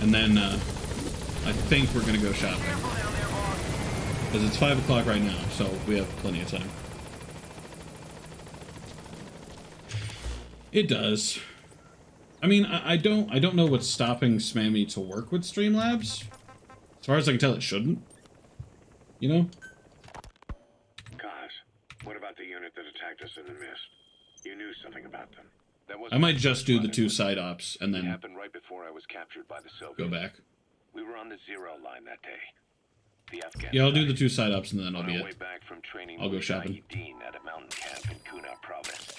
and then I think we're gonna go shopping because it's 5 o'clock right now, so we have plenty of time. It does. I mean, I don't know what's stopping Smammy to work with Streamlabs. As far as I can tell, it shouldn't. You know? Kaz, what about the unit that attacked us in the mist? You knew something about them. I might just do the 2 side ops and It then happened right before I was captured by the Soviets. go back. We were on the zero line that day. The Afghan Yeah, I'll do side. the 2 side ops and then that'll On be our way it. back from training I'll go shopping. Mujahideen at a mountain camp in Kunar province.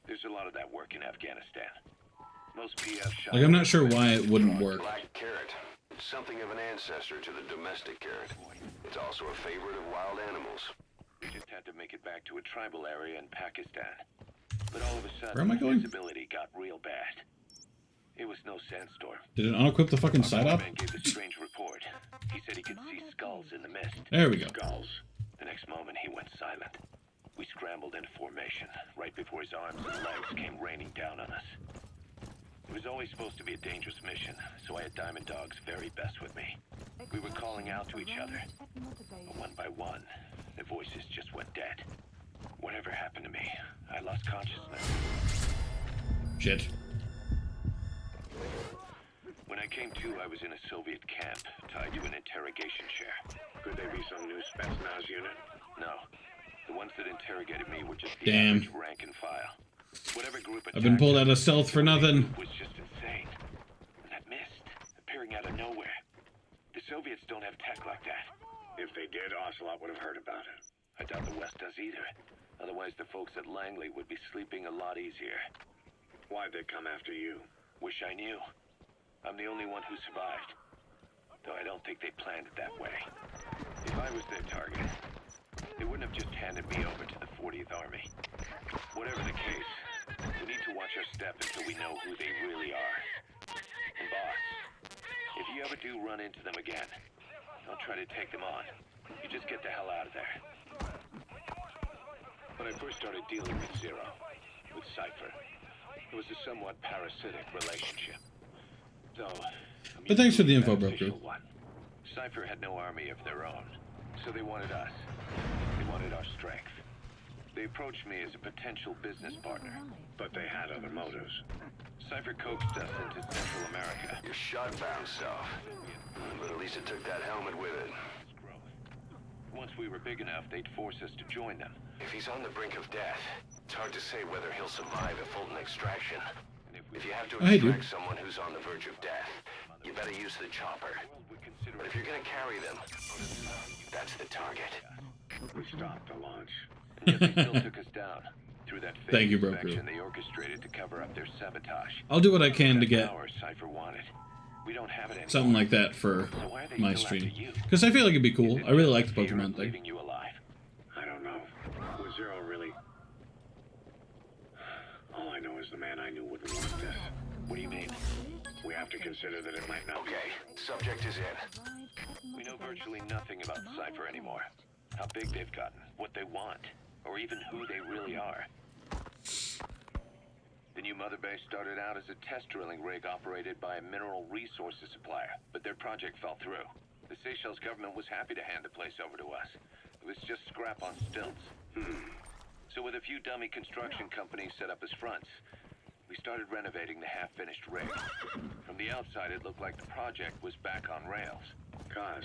There's a lot of that work in Afghanistan. Most PF shots. Like, I'm not sure why it wouldn't work. Black carrot. It's something of an ancestor to the domestic carrot. It's also a favorite of wild animals. We just had to make it back to a tribal area in Pakistan. But all of a sudden, Where am I going? visibility got real bad. It was no sandstorm. Did it unequip the fucking side op? Man gave a strange report. He said he could see skulls in the mist. There we go. Skulls. The next moment, he went silent. We scrambled into formation right before his arms and legs came raining down on us. It was always supposed to be a dangerous mission, so I had Diamond Dog's very best with me. We were calling out to each other, but one by one, the voices just went dead. Whatever happened to me, I lost consciousness. Shit. When I came to, I was in a Soviet camp, tied to an interrogation chair. Could they be some new Spetsnaz unit? No. The ones that interrogated me were just the average rank and file. Whatever group I've been pulled out of stealth for nothing. was just insane. And that mist, appearing out of nowhere. The Soviets don't have tech like that. If they did, Ocelot would have heard about it. I doubt the West does either. Otherwise, the folks at Langley would be sleeping a lot easier. Why'd they come after you? Wish I knew. I'm the only one who survived. Though I don't think they planned it that way. If I was their target, they wouldn't have just handed me over to the 40th Army. Whatever the case, we need to watch our step until we know who they really are. And boss, if you ever do run into them again, don't try to take them on. You just get the hell out of there. When I first started dealing with Zero, with Cypher, it was a somewhat parasitic relationship. So, But thanks for the info, beneficial broker. one. Cypher had no army of their own, so they wanted us. They wanted our strength. They approached me as a potential business partner, but they had other motives. Cypher coaxed us into Central America. Your shot-bound stuff. But at least it took that helmet with it. Once we were big enough, they'd force us to join them. If he's on the brink of death, it's hard to say whether he'll survive a Fulton extraction. If you have to I do. extract someone who's on the verge of death, you better use the chopper. But if you're gonna carry them, that's the target. We stopped the launch, and yet they still took us down. Through that fake Thank you, broker. inspection they orchestrated to cover up their sabotage. I'll do what I can to That get power Cypher wanted. We don't have it anymore. something like that for So why are they my still stream. after you? Because I feel like it'd be cool. Is it I really like the fear of Pokemon thing. leaving you alive? I don't know. Was Zero really? All I know is the man I knew wouldn't want this. What do you mean? We have to consider that it might not be. Okay, subject is in. We know virtually nothing about Cypher anymore. How big they've gotten, what they want, or even who they really are. The new mother base started out as a test drilling rig operated by a mineral resources supplier, but their project fell through. The Seychelles government was happy to hand the place over to us. It was just scrap on stilts. So with a few dummy construction companies set up as fronts, we started renovating the half-finished rig. From the outside, it looked like the project was back on rails. Kaz,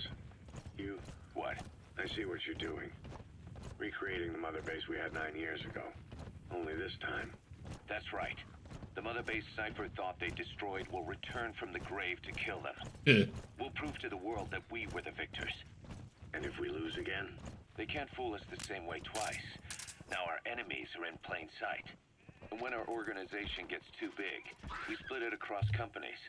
you... What? I see what you're doing. Recreating the mother base we had 9 years ago. Only this time. That's right. The mother base Cypher thought they destroyed will return from the grave to kill them. Yeah. We'll prove to the world that we were the victors. And if we lose again? They can't fool us the same way twice. Now our enemies are in plain sight. And when our organization gets too big, we split it across companies.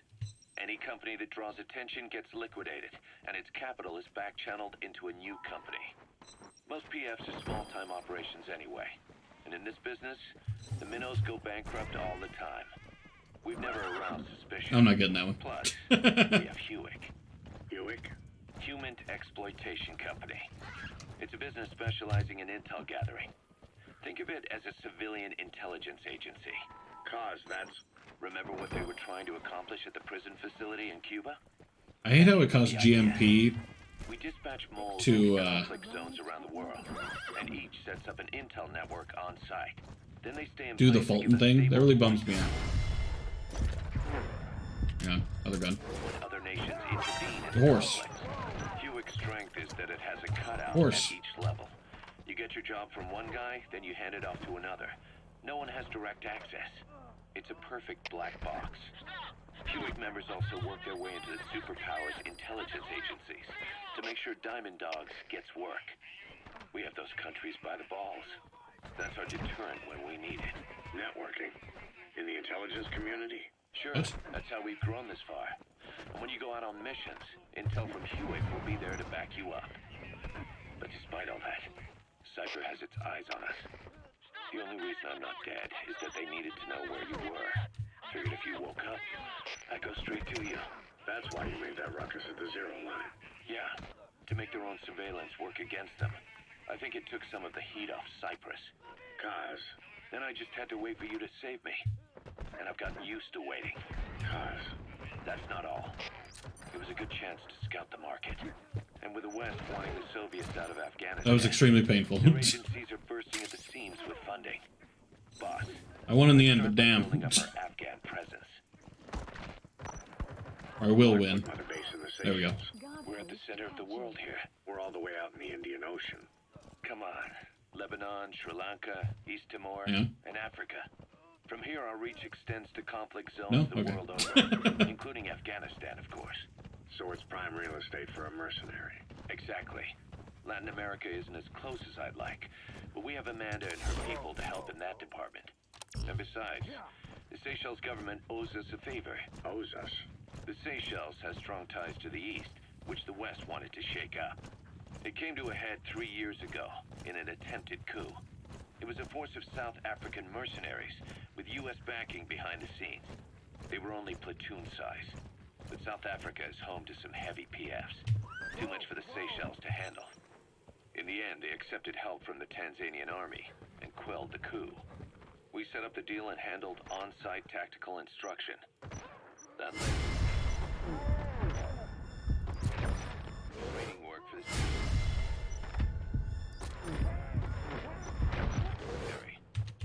Any company that draws attention gets liquidated, and its capital is back-channeled into a new company. Most PFs are small-time operations anyway. And in this business, the minnows go bankrupt all the time. We've never aroused suspicion. I'm not getting that one. Plus, we have Hewick. Hewick? Human Exploitation Company. It's a business specializing in intel gathering. Think of it as a civilian intelligence agency. Cause that's... Remember what they were trying to accomplish at the prison facility in Cuba? I hate how it costs GMP We dispatch moles to, into conflict zones around the world, and each sets up an intel network on site. Then they stay in do the place to give Fulton us thing. That stable really bums me out. Yeah, other gun. when other nations intervene in The the horse. conflict. Hewick's strength is that it has a cutout Horse. at each level. You get your job from one guy, then you hand it off to another. No one has direct access. It's a perfect black box. Hewick members also work their way into the superpowers intelligence agencies to make sure Diamond Dogs gets work. We have those countries by the balls. That's our deterrent when we need it. Networking? In the intelligence community? Sure. What? That's how we've grown this far. And when you go out on missions, intel from Hewick will be there to back you up. But despite all that, Cypher has its eyes on us. The only reason I'm not dead is that they needed to know where you were. Figured if you woke up, I'd go straight to you. That's why you made that ruckus at the Zero line. Yeah, to make their own surveillance work against them. I think it took some of the heat off Cyprus. Kaz. Then I just had to wait for you to save me. And I've gotten used to waiting. Kaz. That's not all. It was a good chance to scout the market. And with the West wanting the Soviets out of Afghanistan... That was extremely painful. their agencies are bursting at the seams with funding. Boss. I won in the end, but start damn. building up our Afghan presence. Or I will win. Mother base in the There we go. Seychelles. We're at the center of the world here. We're all the way out in the Indian Ocean. Come on. Lebanon, Sri Lanka, East Timor, Yeah. and Africa. From here, our reach extends to conflict zones No? the Okay. world over, including Afghanistan, of course. So it's prime real estate for a mercenary. Exactly. Latin America isn't as close as I'd like, but we have Amanda and her people to help in that department. And besides, the Seychelles government owes us a favor. Owes us? The Seychelles has strong ties to the east, which the West wanted to shake up. It came to a head 3 years ago in an attempted coup. It was a force of South African mercenaries with U.S. backing behind the scenes. They were only platoon size, but South Africa is home to some heavy PFs. Too much for the Seychelles to handle. In the end, they accepted help from the Tanzanian army and quelled the coup. We set up the deal and handled on-site tactical instruction. That led Training work for this. Harry.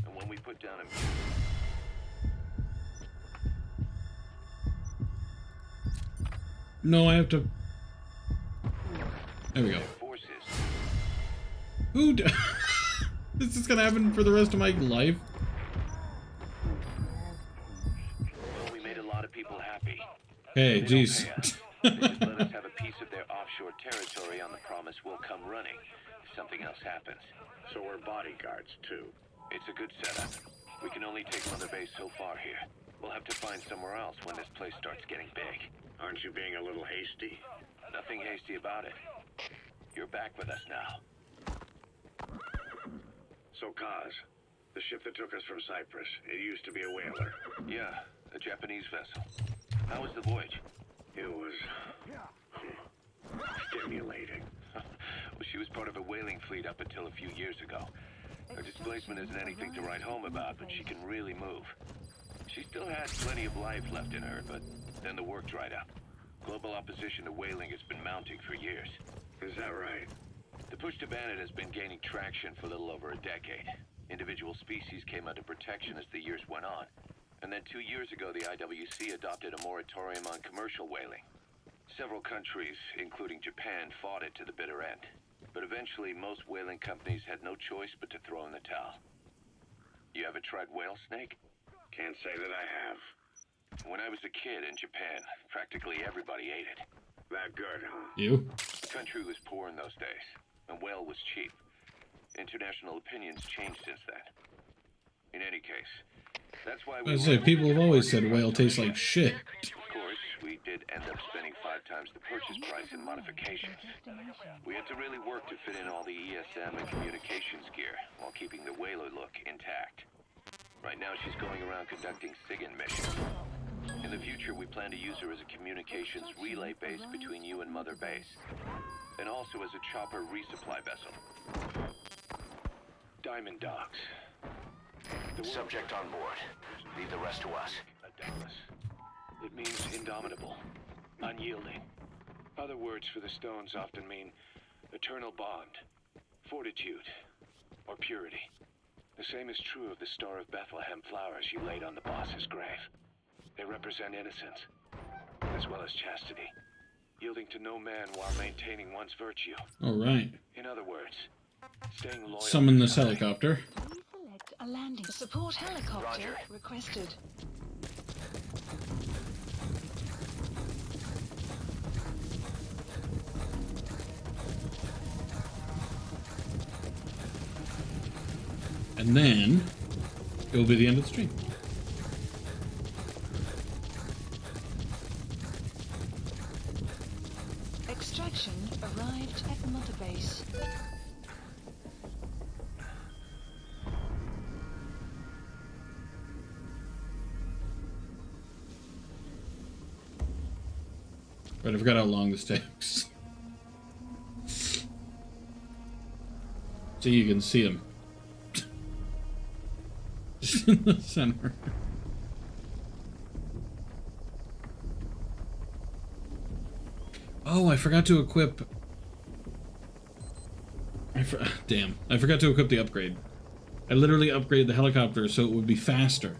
And when we put down a No, I have to. There we go. forces, Who? This is gonna happen for the rest of my life. well, we made a lot of people happy. Hey, They don't jeez. pay us. They just let us have a piece of their offshore territory on the promise we'll come running if something else happens. So we're bodyguards, too. It's a good setup. We can only take Mother Base so far here. We'll have to find somewhere else when this place starts getting big. Aren't you being a little hasty? Nothing hasty about it. You're back with us now. So, Kaz, the ship that took us from Cyprus, it used to be a whaler. Yeah, a Japanese vessel. How was the voyage? It was stimulating. Well, she was part of a whaling fleet up until a few years ago. Her displacement isn't anything to write home about, but she can really move. She still had plenty of life left in her, but then the work dried up. Global opposition to whaling has been mounting for years. Is that right? The push to ban it has been gaining traction for a little over a decade. Individual species came under protection as the years went on. And then 2 years ago, the IWC adopted a moratorium on commercial whaling. Several countries, including Japan, fought it to the bitter end. But eventually, most whaling companies had no choice but to throw in the towel. You ever tried whale snake? Can't say that I have. When I was a kid in Japan, practically everybody ate it. That good, huh? You? The country was poor in those days, and whale was cheap. International opinions changed since then. In any case, that's why we... I say, people have always said whale tastes like shit. Of course, we did end up spending 5 times the purchase price in modifications. We had to really work to fit in all the ESM and communications gear while keeping the whaler look intact. Right now, she's going around conducting SIGINT missions. In the future, we plan to use her as a communications relay base between you and Mother Base, and also as a chopper resupply vessel. Diamond Dogs. Subject on board. Leave the rest to us. Adeptus. It means indomitable, unyielding. Other words for the stones often mean eternal bond, fortitude, or purity. The same is true of the Star of Bethlehem flowers you laid on the boss's grave. They represent innocence, as well as chastity, yielding to no man while maintaining one's virtue. Alright. In other words, staying loyal. Summon to this something. helicopter. Please select a landing. Support helicopter Roger. requested. And then it will be the end of the stream. Extraction arrived at Mother Base. But I forgot how long this takes. So you can see him. Just in the center. Oh, I forgot to equip... Damn. I forgot to equip the upgrade. I literally upgraded the helicopter so it would be faster.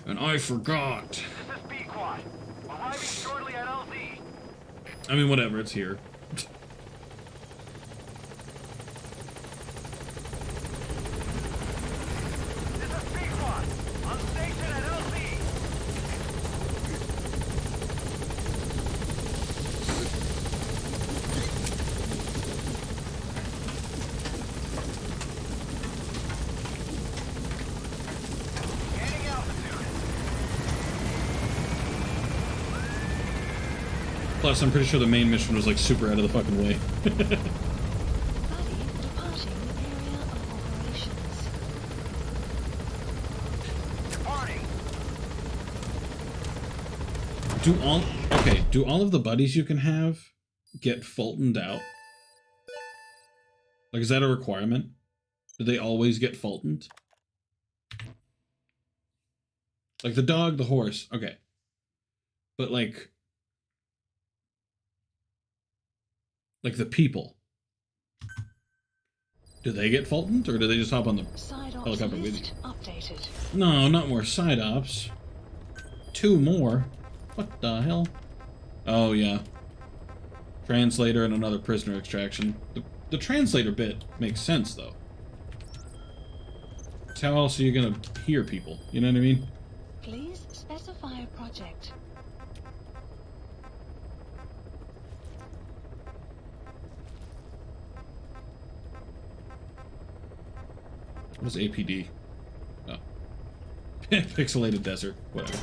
And I forgot. This is B-Quad. Arriving shortly at LZ. I mean, whatever, it's here. This is B-Quad. On station at LZ. Gaining altitude. Plus, I'm pretty sure the main mission was like super out of the fucking way. Buddy departing area of operations. Departing. Do all of the buddies you can have get Fultoned out? Like, is that a requirement? Do they always get Fultoned? Like the dog, the horse, okay. But like the people. Do they get Fultoned, or do they just hop on the Side ops helicopter with you? list updated. No, not more side ops. 2 more. What the hell? Oh, yeah. Translator and another prisoner extraction. The translator bit makes sense, though. So how else are you gonna hear people? You know what I mean? Please specify a project. What is APD? Oh. Pixelated desert. Whatever.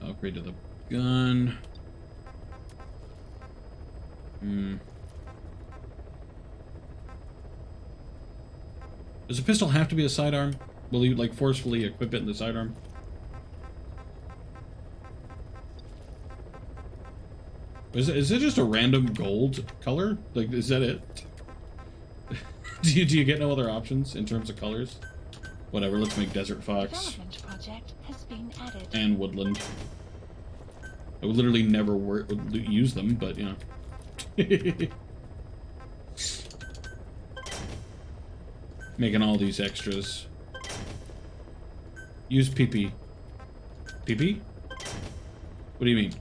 Upgrade to the gun. Does a pistol have to be a sidearm? Will you, like, forcefully equip it in the sidearm? Is it just a random gold color? Like, is that it? do you get no other options in terms of colors? Whatever, let's make Desert Fox. Development project has been added. And Woodland. I would literally never use them, but, you know. Making all these extras. Use PP. PP? What do you mean?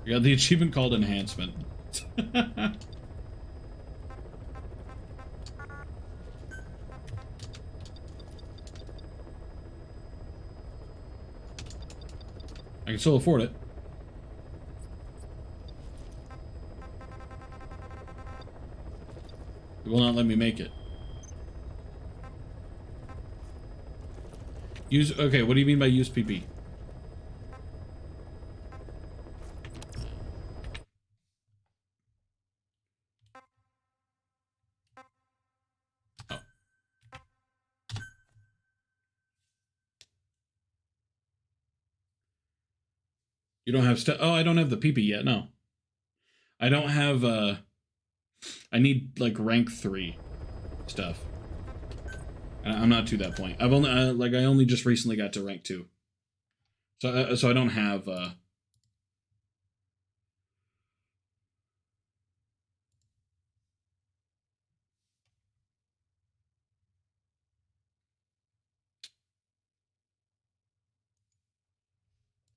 You got the achievement called Enhancement. I can still afford it. It will not let me make it. Use, okay, what do you mean by use PP? Oh. You don't have oh, I don't have the PP yet, no. I don't have, I need, like, rank 3 stuff. I'm not to that point. I've only, like, I only just recently got to rank 2. So I don't have,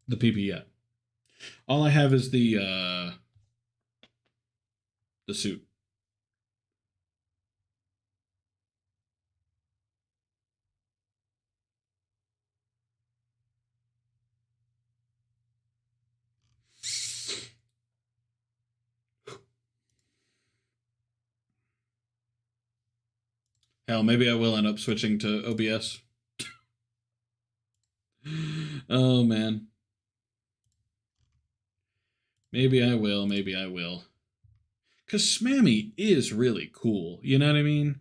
the PP yet. All I have is the suit. Hell, maybe I will end up switching to OBS. Oh, man. Maybe I will, maybe I will. Because Smammy is really cool, you know what I mean?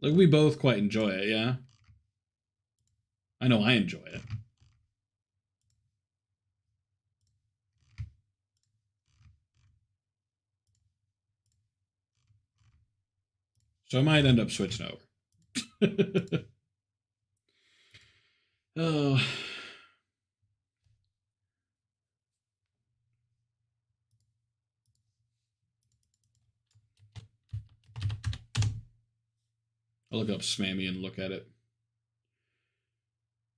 Like, we both quite enjoy it, yeah? I know I enjoy it. So I might end up switching over. Oh. I'll look up Smammy and look at it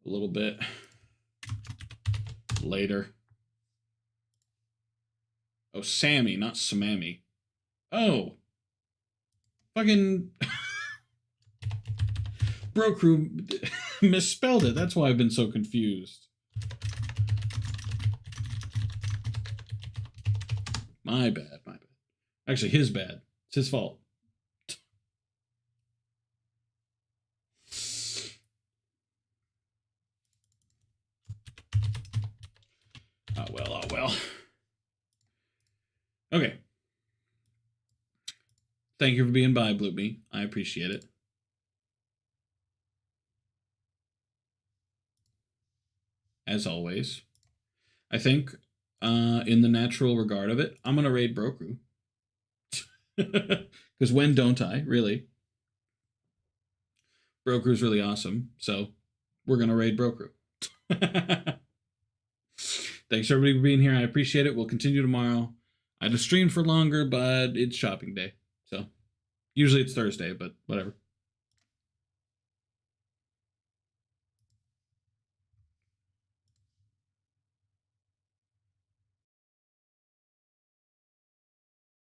a little bit later. Oh, Sammy, not Smammy. Oh. Fucking Bro Crew misspelled it. That's why I've been so confused. My bad, my bad. Actually, his bad. It's his fault. Oh well, oh well. Okay. Thank you for being by, Bloopy. I appreciate it. As always. I think In the natural regard of it, I'm gonna raid Brokru. Because when don't I, really? Brokru's really awesome, so we're gonna raid Brokru. Thanks everybody for being here. I appreciate it. We'll continue tomorrow. I had to stream for longer, but it's shopping day. So usually it's Thursday, but whatever.